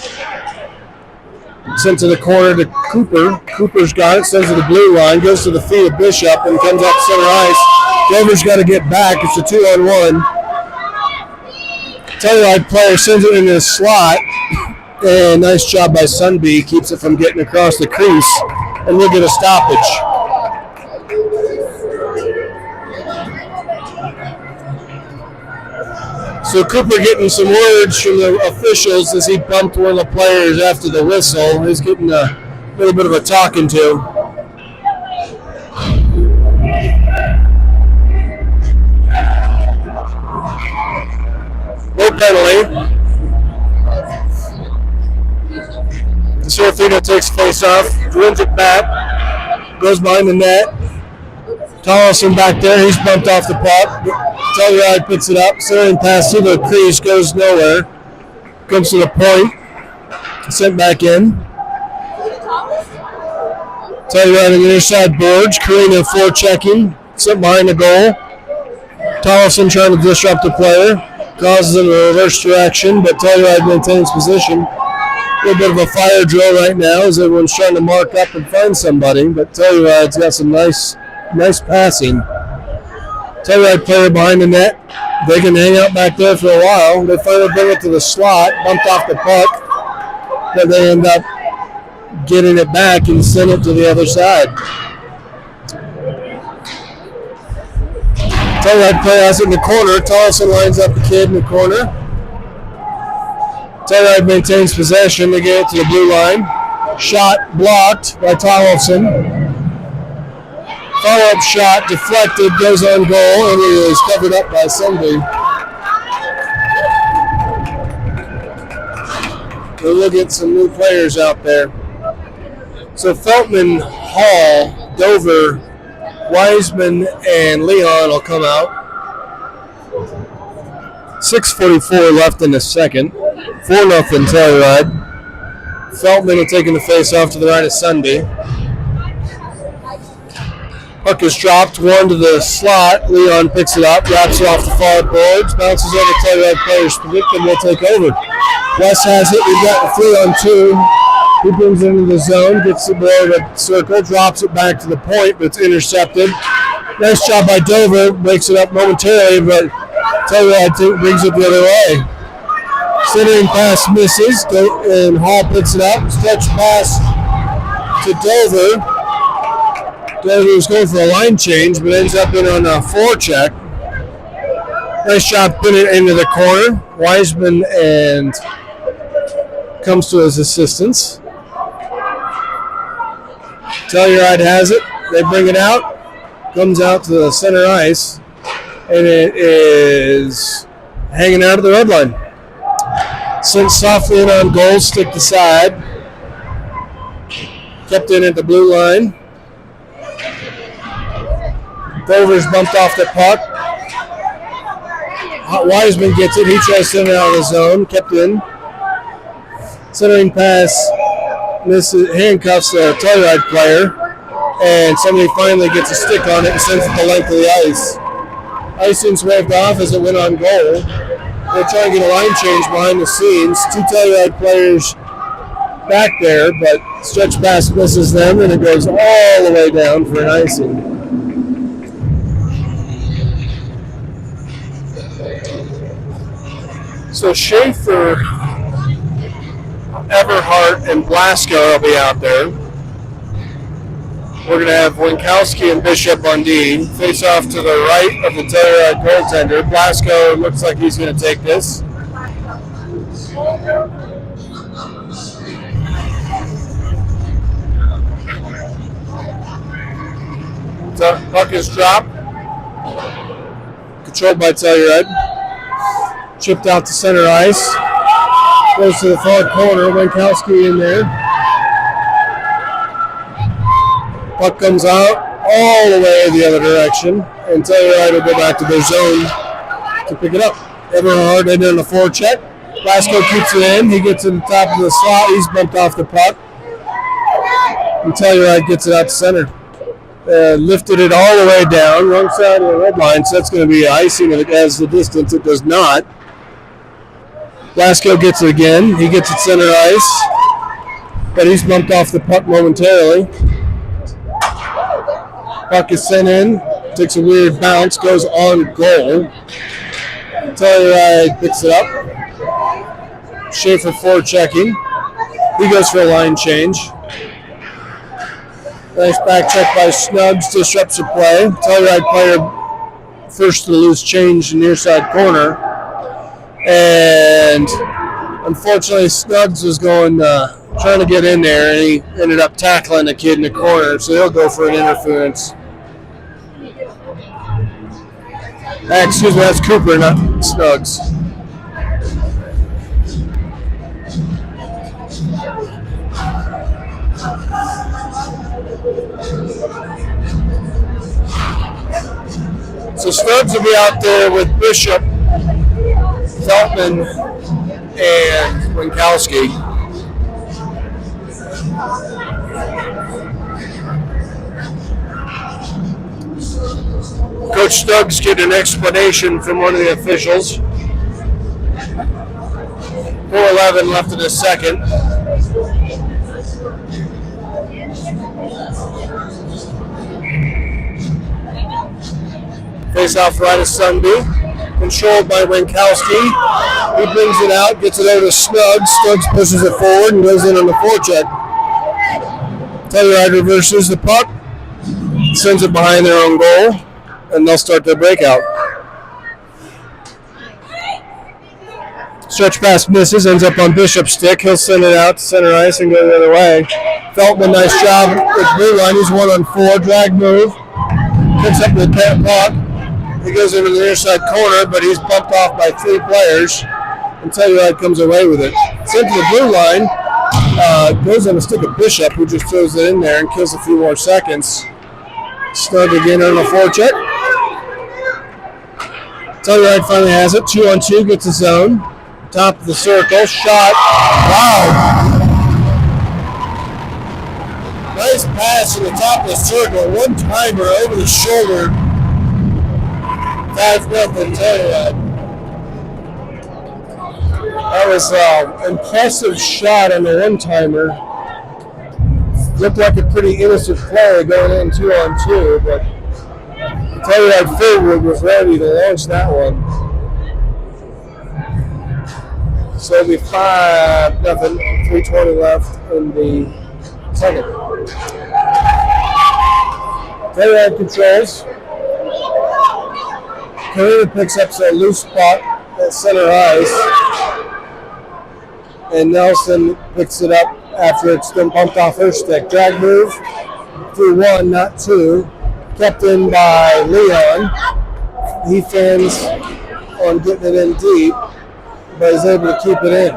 Sent to the corner to Cooper. Cooper's got it. Sends to the blue line. Goes to the feet of Bishop and comes up center ice. Dover's got to get back. It's a 2-on-1. Telluride player sends it into the slot. And nice job by Sunby. Keeps it from getting across the crease. And we'll get a stoppage. So Cooper getting some words from the officials as he bumped one of the players after the whistle. He's getting a little bit of a talking to. No penalty. Serafino takes face off, wins it back, goes behind the net. Tollison back there, he's bumped off the puck. Telluride picks it up, centering pass to the crease, goes nowhere. Comes to the point, sent back in. Telluride on the near side boards, Karina forechecking, sent behind the goal. Tollison trying to disrupt the player, causes him a reverse direction, but Telluride maintains position. A little bit of a fire drill right now as everyone's trying to mark up and find somebody, but Telluride's got some nice passing. Telluride player behind the net. They can hang out back there for a while. They finally bring it to the slot, bumped off the puck, but they end up getting it back and send it to the other side. Telluride player has it in the corner. Tollison lines up the kid in the corner. Telluride maintains possession. They get it to the blue line. Shot blocked by Tollison. Follow-up shot deflected, goes on goal, and it is covered up by Sunby. We'll get some new players out there. So Feltman, Hall, Dover, Wiseman, and Leon will come out. 6:44 left in the second. 4-0 Telluride. Feltman will taking the face off to the right of Sunby. Puck is dropped, one to the slot. Leon picks it up, wraps it off the far boards, bounces over Telluride players. Predicted will take over. West has it. We've got the 3-on-2. He brings it into the zone, gets it below the circle, drops it back to the point, but it's intercepted. Nice job by Dover. Breaks it up momentarily, but Telluride brings it the other way. Centering pass misses, and Hall picks it up. Stretch pass to Dover. Dover was going for a line change, but ends up in on a forecheck. Nice job putting it into the corner. Wiseman and comes to his assistance. Telluride has it. They bring it out. Comes out to the center ice, and it is hanging out of the red line. Sent softly in on goal, stick to side. Kept in at the blue line. Dover's bumped off the puck. Wiseman gets it. He tries to send it out of the zone. Kept in. Centering pass misses, handcuffs the Telluride player. And somebody finally gets a stick on it and sends it the length of the ice. Icing's waved off as it went on goal. They're trying to get a line change behind the scenes. Two Telluride players back there, but stretch pass misses them, and it goes all the way down for an icing. So Schaefer, Everhart, and Blasco will be out there. We're going to have Winkowski and Bishop on D. Face off to the right of the Telluride goaltender. Blasco looks like he's going to take this. Puck is dropped. Controlled by Telluride. Chipped out to center ice. Goes to the far corner. Winkowski in there. Puck comes out all the way the other direction. And Telluride will go back to their zone to pick it up. Everhard in on the forecheck. Blasco keeps it in. He gets to the top of the slot. He's bumped off the puck. And Telluride gets it out to center. Lifted it all the way down, wrong side of the red line, so that's going to be icing if it has the distance. It does not. Blasco gets it again. He gets it center ice, but he's bumped off the puck momentarily. Puck is sent in, takes a weird bounce, goes on goal. Telluride picks it up. Schaefer forechecking. He goes for a line change. Nice back check by Snugs, disrupts the play. Telluride player first to lose change in near side corner. And unfortunately, Snugs was going trying to get in there, and he ended up tackling the kid in the corner, so he'll go for an interference. Excuse me, that's Cooper, not Snugs. So Snugs will be out there with Bishop, Feltman, and Winkowski. Coach Snugs get an explanation from one of the officials. 4:11 left in the second. Face off right of Sunby. Controlled by Winkowski. He brings it out, gets it over to Snugs. Snugs pushes it forward and goes in on the forecheck. Telluride reverses the puck, sends it behind their own goal, and they'll start their breakout. Stretch pass misses, ends up on Bishop's stick. He'll send it out to center ice and go the other way. Feltman, nice job with blue line. He's 1-on-4, drag move. Picks up the puck. He goes into the near side corner, but he's bumped off by 3 players. And Telluride comes away with it. Sent to the blue line. Goes on the stick of Bishop, who just throws it in there and kills a few more seconds. Snug again on the forecheck. Telluride finally has it. 2-on-2, gets his zone. Top of the circle. Shot. Wow. Nice pass from the top of the circle. One-timer over the shoulder. 5-0 Telluride. That was an impressive shot on the one-timer. Looked like a pretty innocent play going in 2-on-2, but the Telluride forward was ready to launch that one. So it'll be 5-0, 3:20 left in the second. Telluride controls. Karina picks up a loose spot at center ice. And Nelson picks it up after it's been pumped off her stick. Drag move through 1, not 2. Kept in by Leon. He fans on getting it in deep, but is able to keep it in.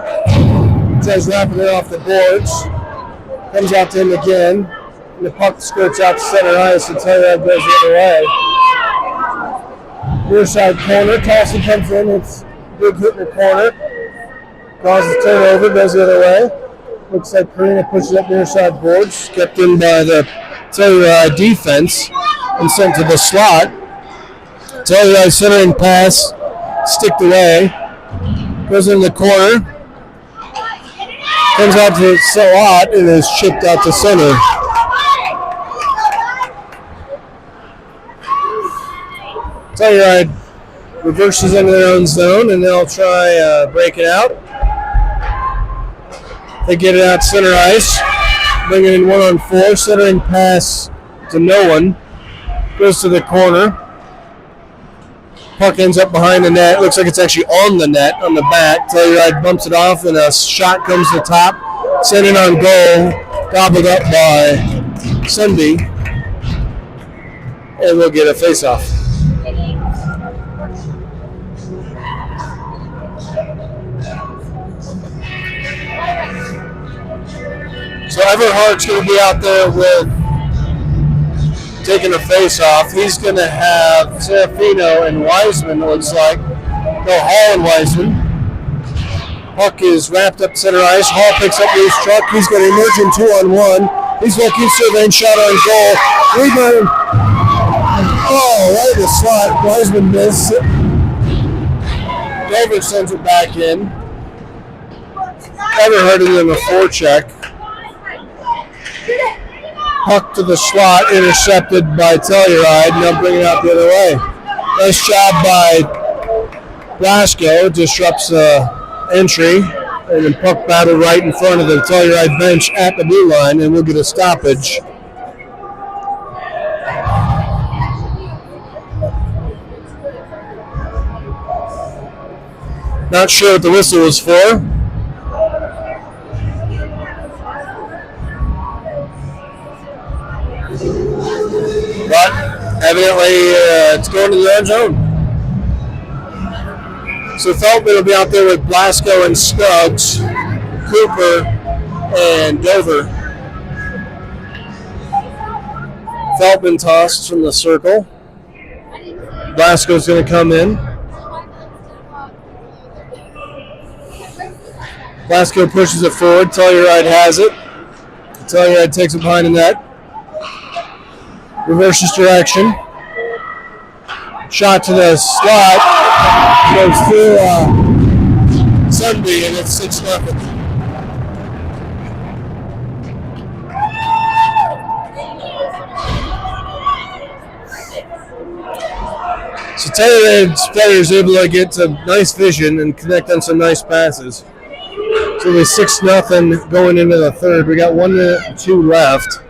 Tries wrapping it off the boards. Comes out to him again. And the puck skirts out to center ice and Telluride goes the other way. Near side corner. Towson comes in. It's big hit in the corner. Causes turnover, goes the other way. Looks like Karina pushes up near side boards. Kept in by the Telluride defense and sent to the slot. Telluride centering pass, sticked away. Goes in the corner. Comes out to Salat and is chipped out to center. Telluride reverses into their own zone and they'll try break it out. They get it out center ice, bring it in 1-on-4, centering pass to no one, goes to the corner. Puck ends up behind the net. Looks like it's actually on the net, on the back. Telluride bumps it off and a shot comes to the top, sent in on goal, gobbled up by Sunday, and we'll get a face-off. So Everhart's going to be out there with taking a face off. He's going to have Serafino and Wiseman, it looks like. No, Hall and Wiseman. Puck is wrapped up center ice. Hall picks up loose truck. He's going to emerge in 2-on-1. He's looking, surveying, shot on goal. Rebound. Oh, right in the slot. Wiseman missed it. Dover sends it back in. Everhart in a forecheck. Puck to the slot, intercepted by Telluride. Now bringing it out the other way. Nice job by Blasco. Disrupts entry. And then puck battle right in front of the Telluride bench at the blue line, and we'll get a stoppage. Not sure what the whistle was for. But evidently it's going to the end zone. So Feldman will be out there with Blasco and Scuggs, Cooper, and Dover. Feldman tossed from the circle. Blasco's going to come in. Blasco pushes it forward. Telluride has it. Telluride takes it behind the net. Reverses direction. Shot to the slot. Goes through Sunday, and it's 6-0. So Telluride's players able to get some nice vision and connect on some nice passes. So it'll be 6-0 going into the third. We got 1 minute and 2 left.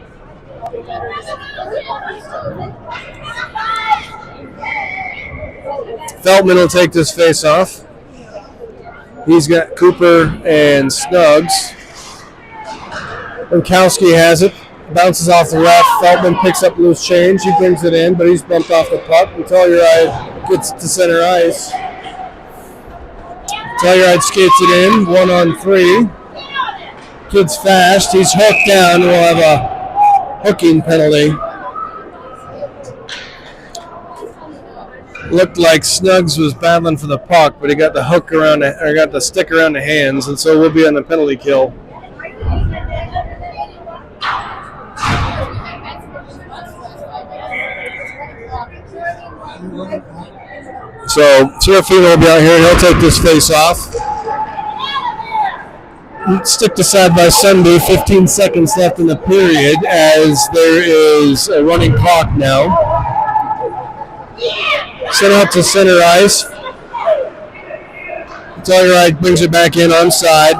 Feldman will take this face off. He's got Cooper and Snuggs. Winkowski has it. Bounces off the left. Feldman picks up loose change. He brings it in, but he's bumped off the puck. And Telluride gets to center ice. Telluride skates it in. 1-on-3. Kid's fast. He's hooked down. We'll have a hooking penalty. Looked like Snuggs was battling for the puck, but he got the hook around, or got the stick around the hands, and so we'll be on the penalty kill. So Serafino will be out here. He'll take this face off. Stick to side by Sunday. 15 seconds left in the period as there is a running clock now. Sent out to center ice. Telluride brings it back in onside.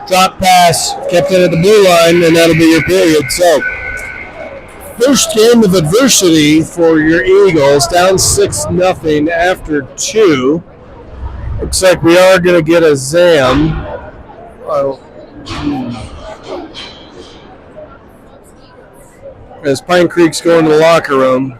Drop pass kept in at the blue line, and that'll be your period. So, first game of adversity for your Eagles, down 6-0 after 2. Looks like we are going to get a ZAM. As Pine Creek's going to the locker room.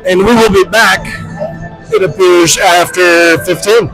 And we will be back, it appears, after 15.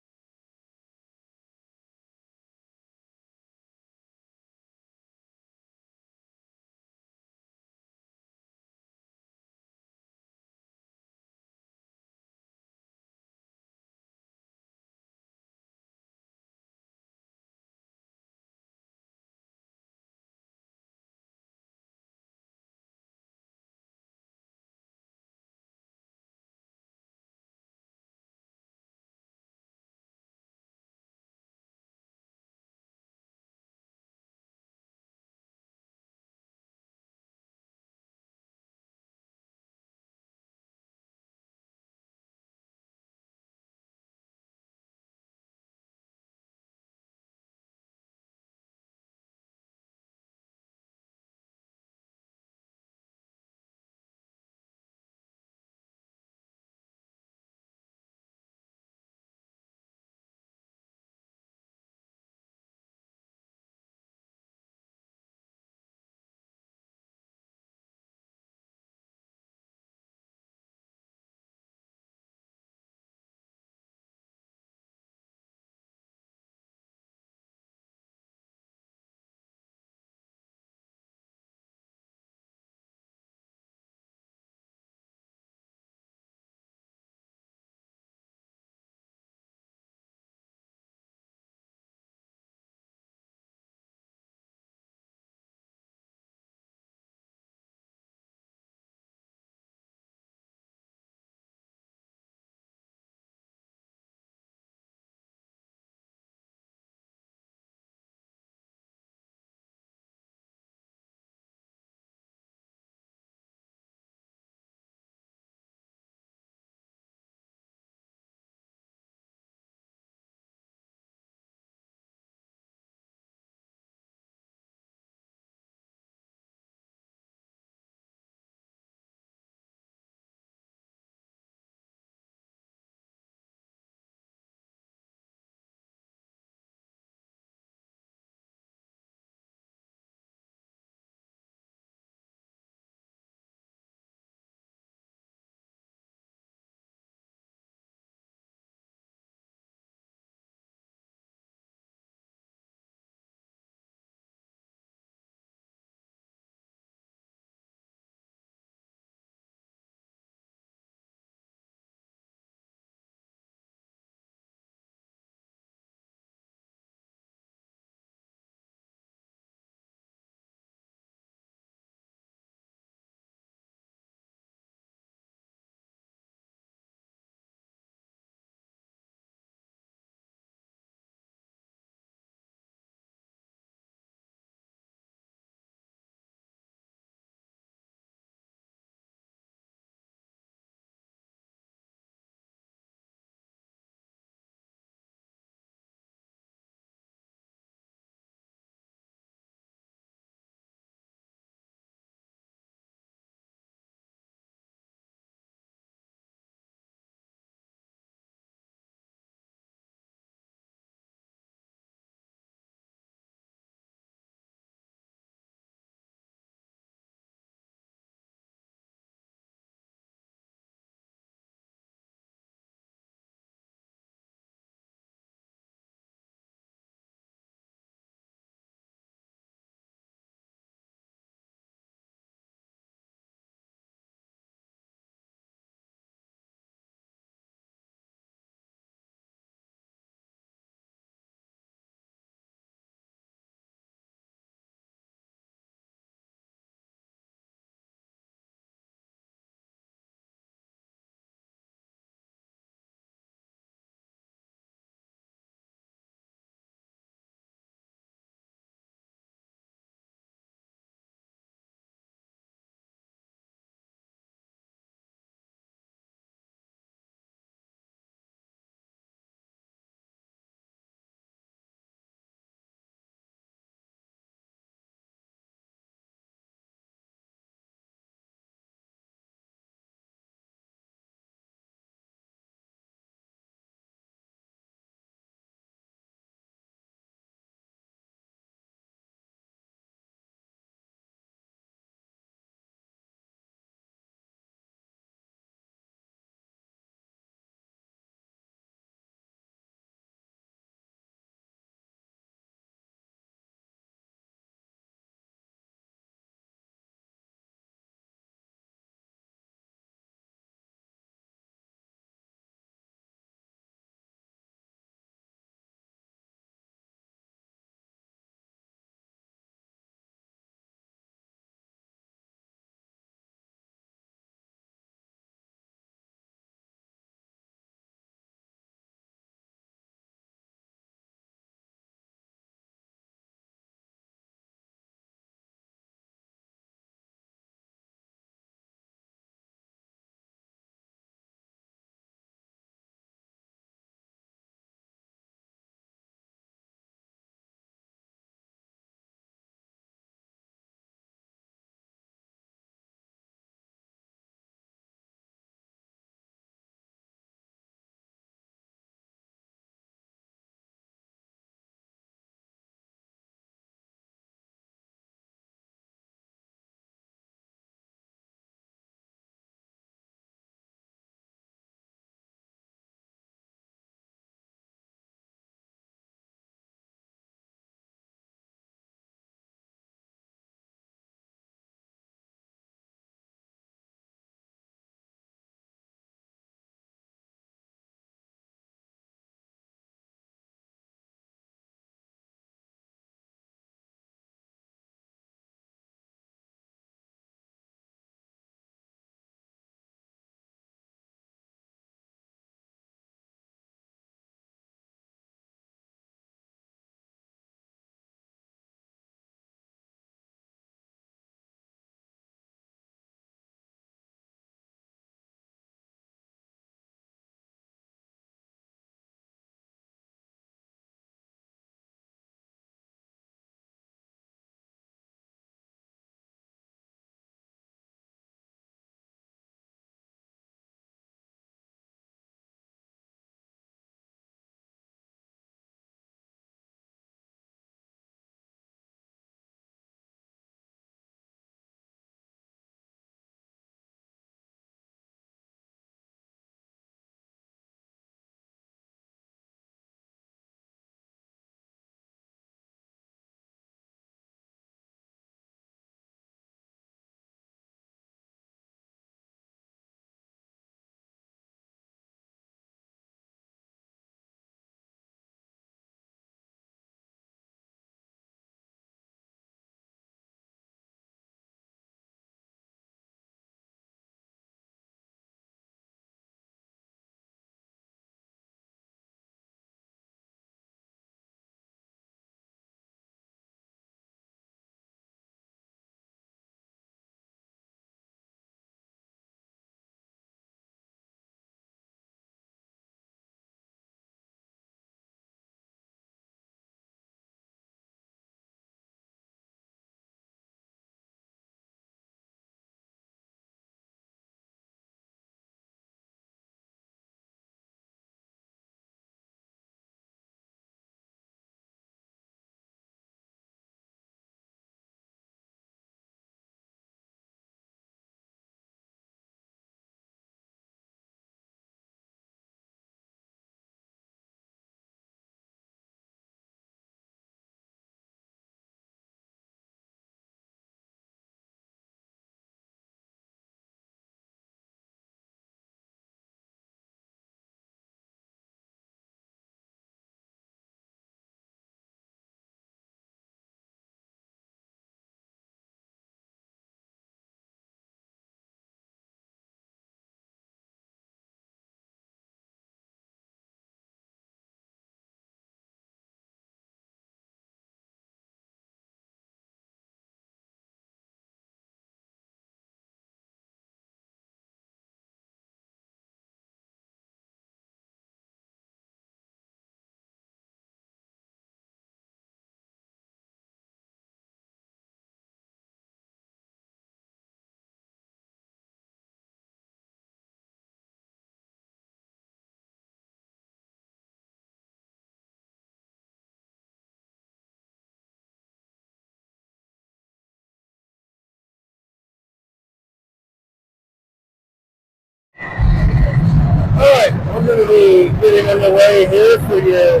We're going to be getting underway here for your,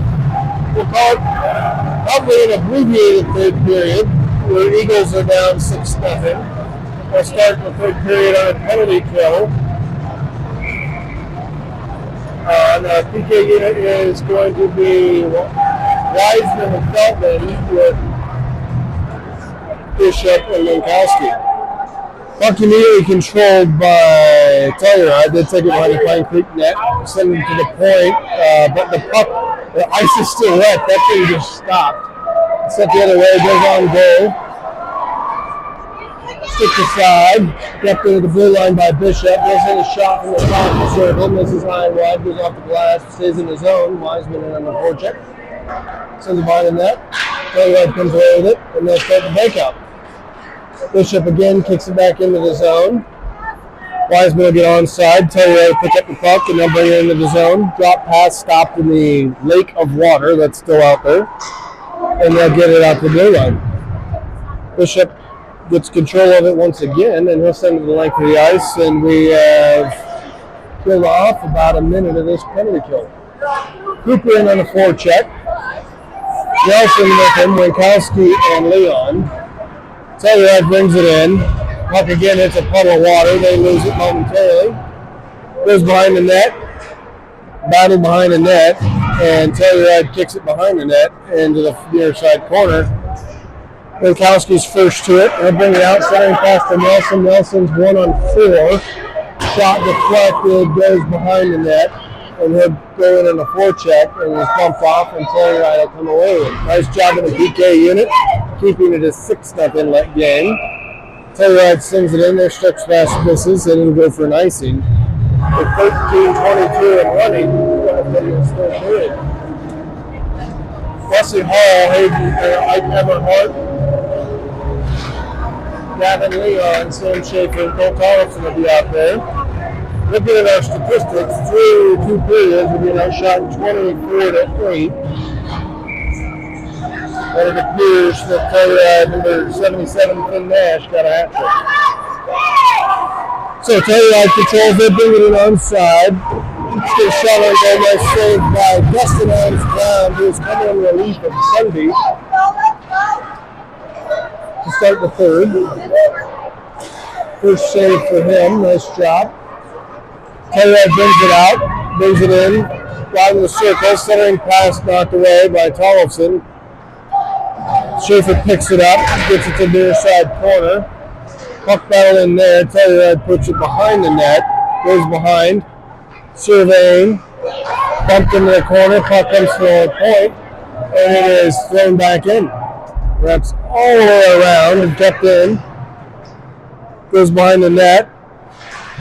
we'll call it probably an abbreviated third period, where Eagles are down 6-0. We'll start the third period on a penalty kill. The PK unit is going to be Wiseman and Feldman with Bishop and Minkowski. Puck immediately controlled by Telluride. They take it behind the Pine Creek net, send it to the point, but the puck, the ice is still wet. That thing just stopped. Set the other way, goes on goal. Stick aside, kept into the blue line by Bishop. Goes in a shot from the top of the circle, misses high and wide, goes off the glass, stays in his zone. Wiseman in on the forecheck. Sends it behind the net. Telluride comes away with it, and they'll start the breakout. Bishop again kicks it back into the zone. Wiseman will get onside. Telluride pick up the puck and they'll bring it into the zone. Drop pass stopped in the lake of water that's still out there. And they'll get it out the blue line. Bishop gets control of it once again and he'll send it to the length of the ice. And we have killed off about a minute of this penalty kill. Cooper in on the forecheck. Nelson with him, Winkowski and Leon. Telluride brings it in. Puck again hits a puddle of water. They lose it momentarily. Goes behind the net. Battle behind the net. And Telluride kicks it behind the net into the near side corner. Winkowski's first to it. They'll bring it out, centering pass to Nelson. Nelson's 1-on-4. Shot deflected, goes behind the net. And he'll go in on the forecheck and he's bumped off and Telluride will come away with it. Nice job in the PK unit, keeping it a 6-0 inlet game. Telluride sends it in there, stretch fast misses, and it'll go for an icing. With 13:22 and running, we're going to this third period. Wesley Hall, Ike Everhart, Gavin Leon, Sam Schaefer, and Cole Carlson will be out there. Looking at our statistics, through 2 periods, we'll be outshot 24-8. And it appears that Telluride number 77, Finn Nash, got a hat trick. So Telluride controls it, bring it in onside. Still shot on goal, nice save by Dustin Adams Brown, who is coming in relief of Sunday to start the third. First save for him, nice job. Telluride brings it out, brings it in, right in the circle, centering pass knocked away by Tollefson. Schaefer picks it up, gets it to the near side corner. Puck battle in there, Telluride puts it behind the net, goes behind, surveying, bumped into the corner, puck comes to the point, and it is thrown back in. Wraps all the way around and kept in, goes behind the net.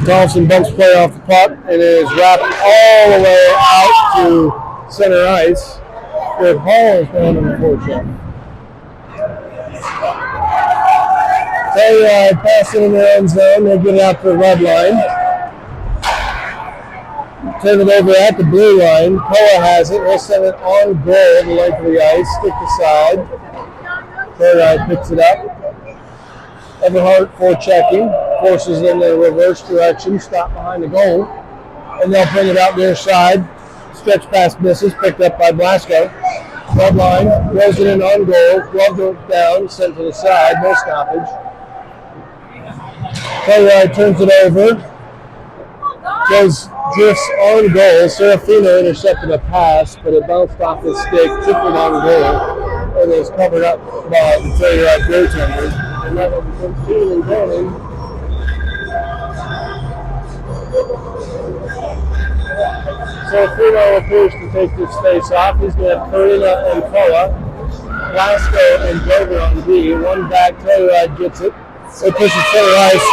Thompson bumps play off the puck and is wrapped all the way out to center ice where Hall is down in the forecheck. Telluride passing in their own zone. They'll get it out to the red line. Turn it over at the blue line. Koa has it. He'll send it on goal the length of the ice. Stick aside. Telluride picks it up. Everhart forechecking, forces in the reverse direction, stop behind the goal, and they'll bring it out near side. Stretch pass misses, picked up by Blasco. Red line, throws it in on goal, glove goes down, sent to the side, no stoppage. Telluride turns it over, drifts on goal. Serafino intercepted a pass, but it bounced off his stick, tipped it on goal, and is covered up by the Telluride goaltender. And that will be 15 and going. So Frino appears to take this face off. He's going to have Karina and Koa, Blasco and Dover on D. One back, Telluride gets it. They push it center ice.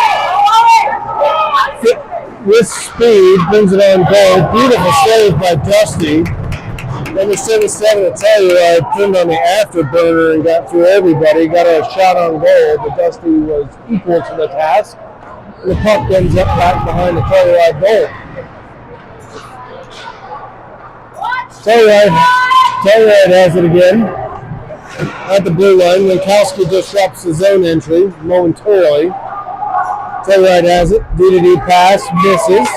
With speed, brings it on goal. Beautiful save by Dusty. Number 77 at Telluride turned on the afterburner and got through everybody. Got a shot on goal, but Dusty was equal to the task. And the puck ends up back behind the Telluride goal. Telluride has it again at the blue line. Winkowski disrupts his own entry momentarily. Telluride has it. D-to-D pass misses.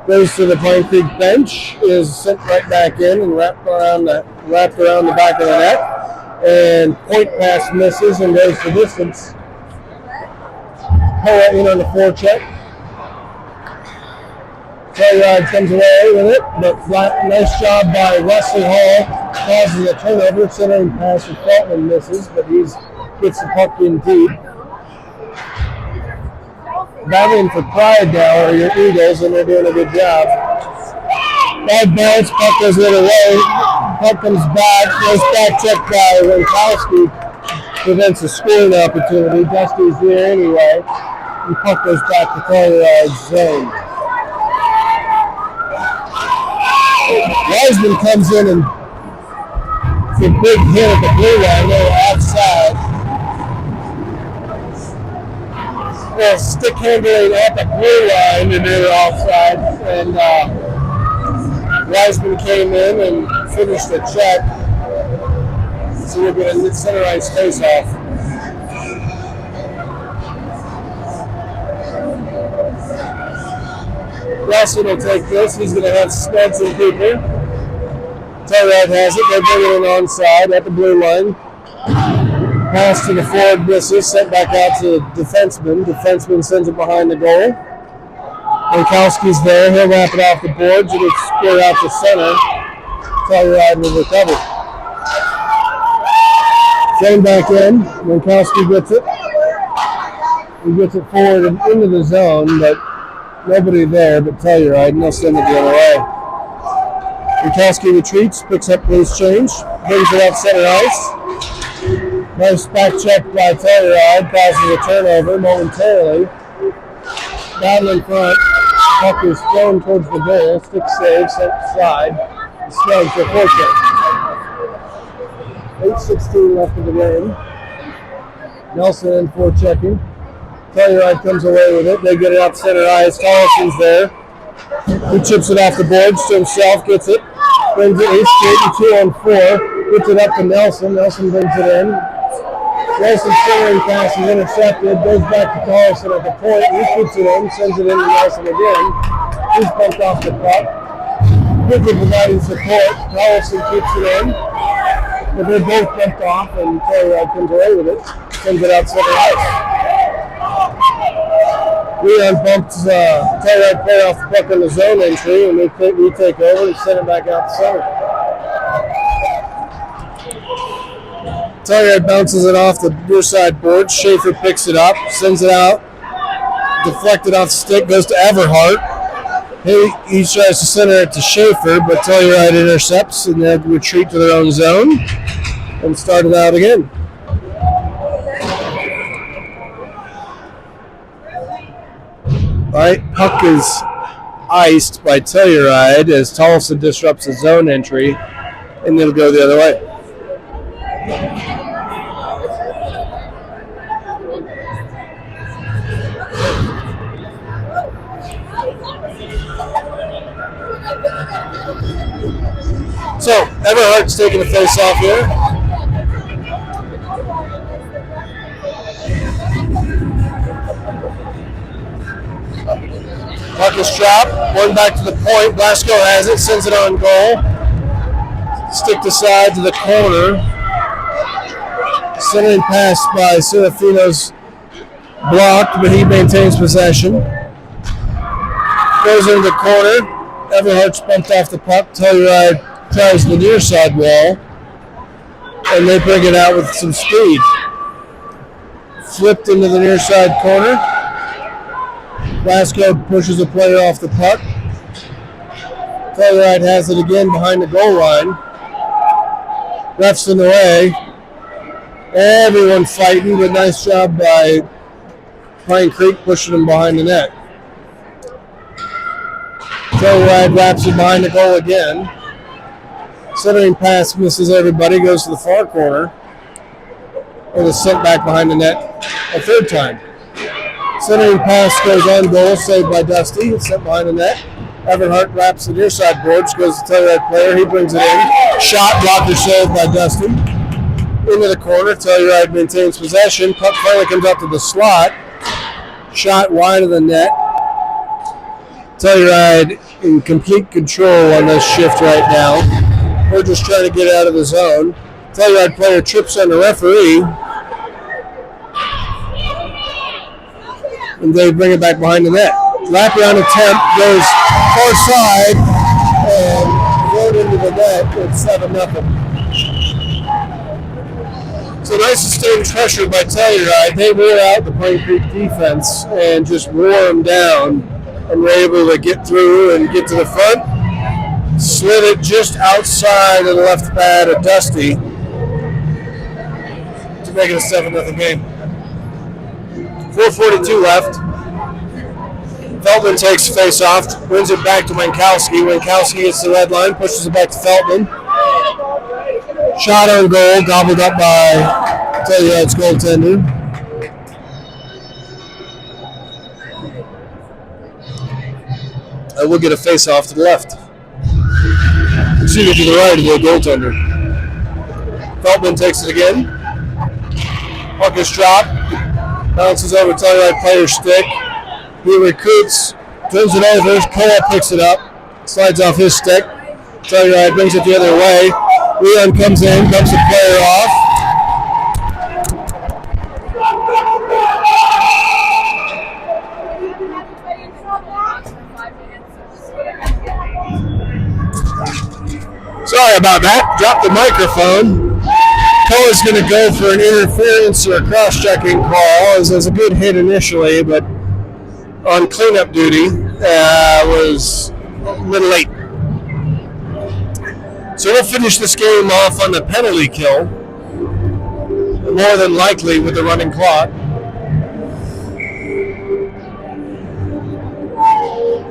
Goes to the Pine Creek bench, is sent right back in and wrapped around the back of the net. And point pass misses and goes the distance. Pull it in on the forecheck. Telluride comes away with it, but nice job by Wesley Hall. Causes a turnover. Centering pass for Feltman misses, but he gets the puck in deep. Battling for pride now are your Eagles, and they're doing a good job. Bad bounce, puck goes the other way. Puck comes back, goes back checked by Winkowski. Prevents a scoring opportunity. Dusty's there anyway. The puck goes back to Telluride's zone. Wiseman comes in and it's a big hit at the blue line. They're outside. Well, stick handling at the blue line and they were offside. And Wiseman came in and finished the check. So we're going to center ice face off. Russell will take this. He's going to have Spence and Cooper. Telluride has it. They're bringing it onside at the blue line. Pass to the forward misses. Sent back out to the defenseman. Defenseman sends it behind the goal. Winkowski's there. He'll wrap it off the boards and it's square out to center. Telluride will recover. Thrown back in. Winkowski gets it. He gets it forward and into the zone, but nobody there but Telluride, and they'll send it the other way. Winkowski retreats, picks up loose change, brings it up center ice. Nice back check by Telluride, causes a turnover momentarily. Battle in front, puck is thrown towards the goal, stick save, sent slide. Snug for forecheck. 8:16 left of the game. Nelson in forechecking. Telluride comes away with it. They get it up center ice. Tollison's there. He chips it off the boards to himself, gets it, brings it. He's straight and 2-on-4. Gets it up to Nelson. Nelson brings it in. Nelson's centering pass is intercepted. Goes back to Tollison at the point. He puts it in, sends it in to Nelson again. He's bumped off the puck. Quickly providing support. Tollison keeps it in. But they're both bumped off, and Telluride comes away with it. Sends it out center ice. Leon bumps Telluride player off the puck on the zone entry, and we take over and send it back out to center. Telluride bounces it off the near side board. Schaefer picks it up, sends it out, deflected off the stick, goes to Everhart. He tries to center it to Schaefer, but Telluride intercepts and they retreat to their own zone and start it out again. All right, puck is iced by Telluride as Tollison disrupts the zone entry, and it'll go the other way. So, Everhart's taking the face off here. Puck is dropped, one back to the point. Blasco has it, sends it on goal. Stick to side to the corner. Centering pass by Serafino's blocked, but he maintains possession. Goes into the corner. Everhart's bumped off the puck. Telluride tries the near side wall, and they bring it out with some speed. Flipped into the near side corner. Blasco pushes a player off the puck. Telluride has it again behind the goal line. Refs in the way. Everyone fighting, but nice job by Pine Creek pushing them behind the net. Telluride wraps it behind the goal again. Centering pass misses everybody, goes to the far corner. And is sent back behind the net a third time. Centering pass goes on goal, saved by Dusty. It's sent behind the net. Everhart wraps the near side boards, goes to the Telluride player. He brings it in. Shot blocker saved by Dusty. Into the corner. Telluride maintains possession. Puck finally comes up to the slot. Shot wide of the net. Telluride in complete control on this shift right now. We're just trying to get out of the zone. Telluride player trips on the referee, and they bring it back behind the net. Wraparound attempt goes far side and thrown into the net. It's 7-0. So nice sustained pressure by Telluride. They wore out the Pine Creek defense and just wore them down, and were able to get through and get to the front. Slid it just outside of the left pad of Dusty to make it a 7-0 game. 4:42 left. Feldman takes face off, wins it back to Winkowski. Winkowski gets the red line, pushes it back to Feldman. Shot on goal, gobbled up by Telluride's goaltender. We'll get a face off to the left. Excuse me, to the right of the goaltender. Feldman takes it again. Puck is dropped. Bounces over Telluride player's stick. He recruits, turns it over. Koa picks it up. Slides off his stick. Telluride brings it the other way. Leon comes in, dumps the player off. Sorry about that. Dropped the microphone. Koa's going to go for an interference or a cross-checking call. It was a good hit initially, but on cleanup duty was a little late. So we'll finish this game off on the penalty kill, more than likely with the running clock.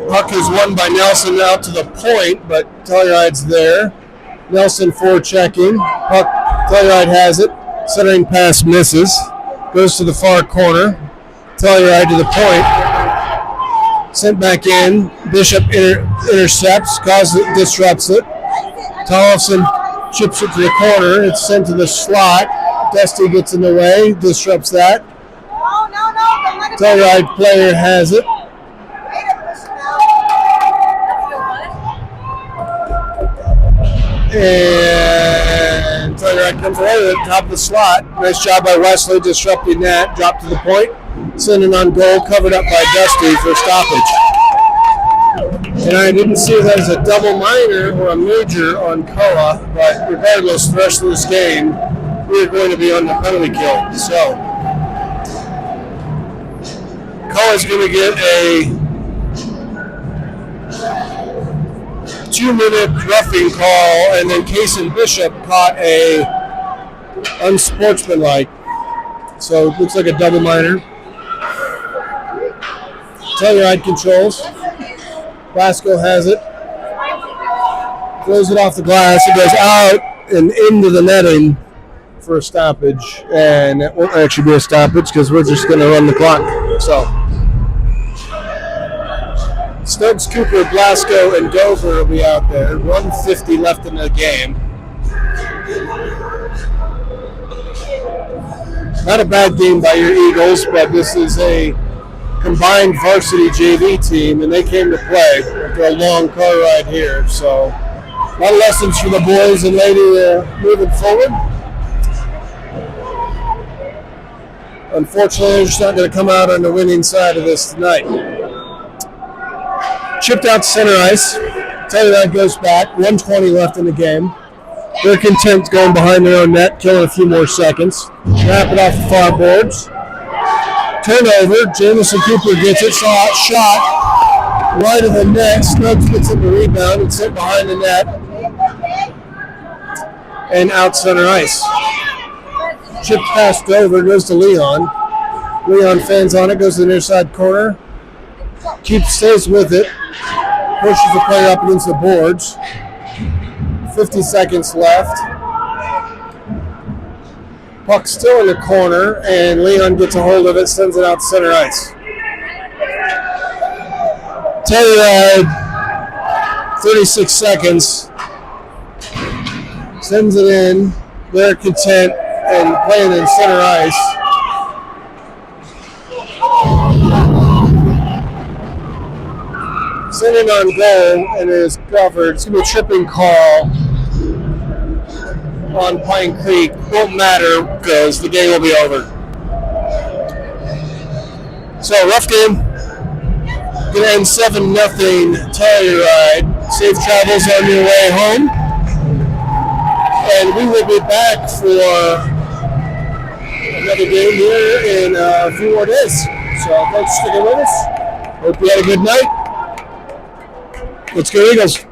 Puck is won by Nelson out to the point, but Telluride's there. Nelson forechecking. Puck, Telluride has it. Centering pass misses. Goes to the far corner. Telluride to the point. Sent back in. Bishop intercepts, disrupts it. Tollefson chips it to the corner. It's sent to the slot. Dusty gets in the way, disrupts that. Telluride player has it. And Telluride comes away with it, top of the slot. Nice job by Wesley disrupting that. Drop to the point. Sending on goal, covered up by Dusty for stoppage. And I didn't see that as a double minor or a major on Koa, but regardless, the rest of this game, we're going to be on the penalty kill. So, Koa's going to get a 2-minute roughing call, and then Case and Bishop caught a unsportsmanlike. So, it looks like a double minor. Telluride controls. Blasco has it. Throws it off the glass. It goes out and into the netting for a stoppage. And it won't actually be a stoppage because we're just going to run the clock. So, Stokes, Cooper, Blasco, and Dover will be out there. 1:50 left in the game. Not a bad game by your Eagles, but this is a combined varsity JV team, and they came to play after a long car ride here. So, a lot of lessons for the boys and lady moving forward. Unfortunately, they're just not going to come out on the winning side of this tonight. Chipped out to center ice. Telluride goes back. 1:20 left in the game. They're content going behind their own net, killing a few more seconds. Wrap it off the far boards. Turnover, Jamison Cooper gets it, shot right of the net. Snubs gets in the rebound and sent behind the net and out center ice. Chip passed over, goes to Leon. Leon fans on it, goes to the near side corner. Stays with it, pushes the player up against the boards. 50 seconds left. Puck still in the corner, and Leon gets a hold of it, sends it out to center ice. Telluride, 36 seconds, sends it in. They're content and playing in center ice. inning on goal and is covered. It's going to be a tripping call on Pine Creek. Won't matter because the game will be over. So, rough game. Going to end 7-0 Telluride. Safe travels on your way home. And we will be back for another game here in a few more days. So thanks for sticking with us. Hope you had a good night. Let's go Eagles.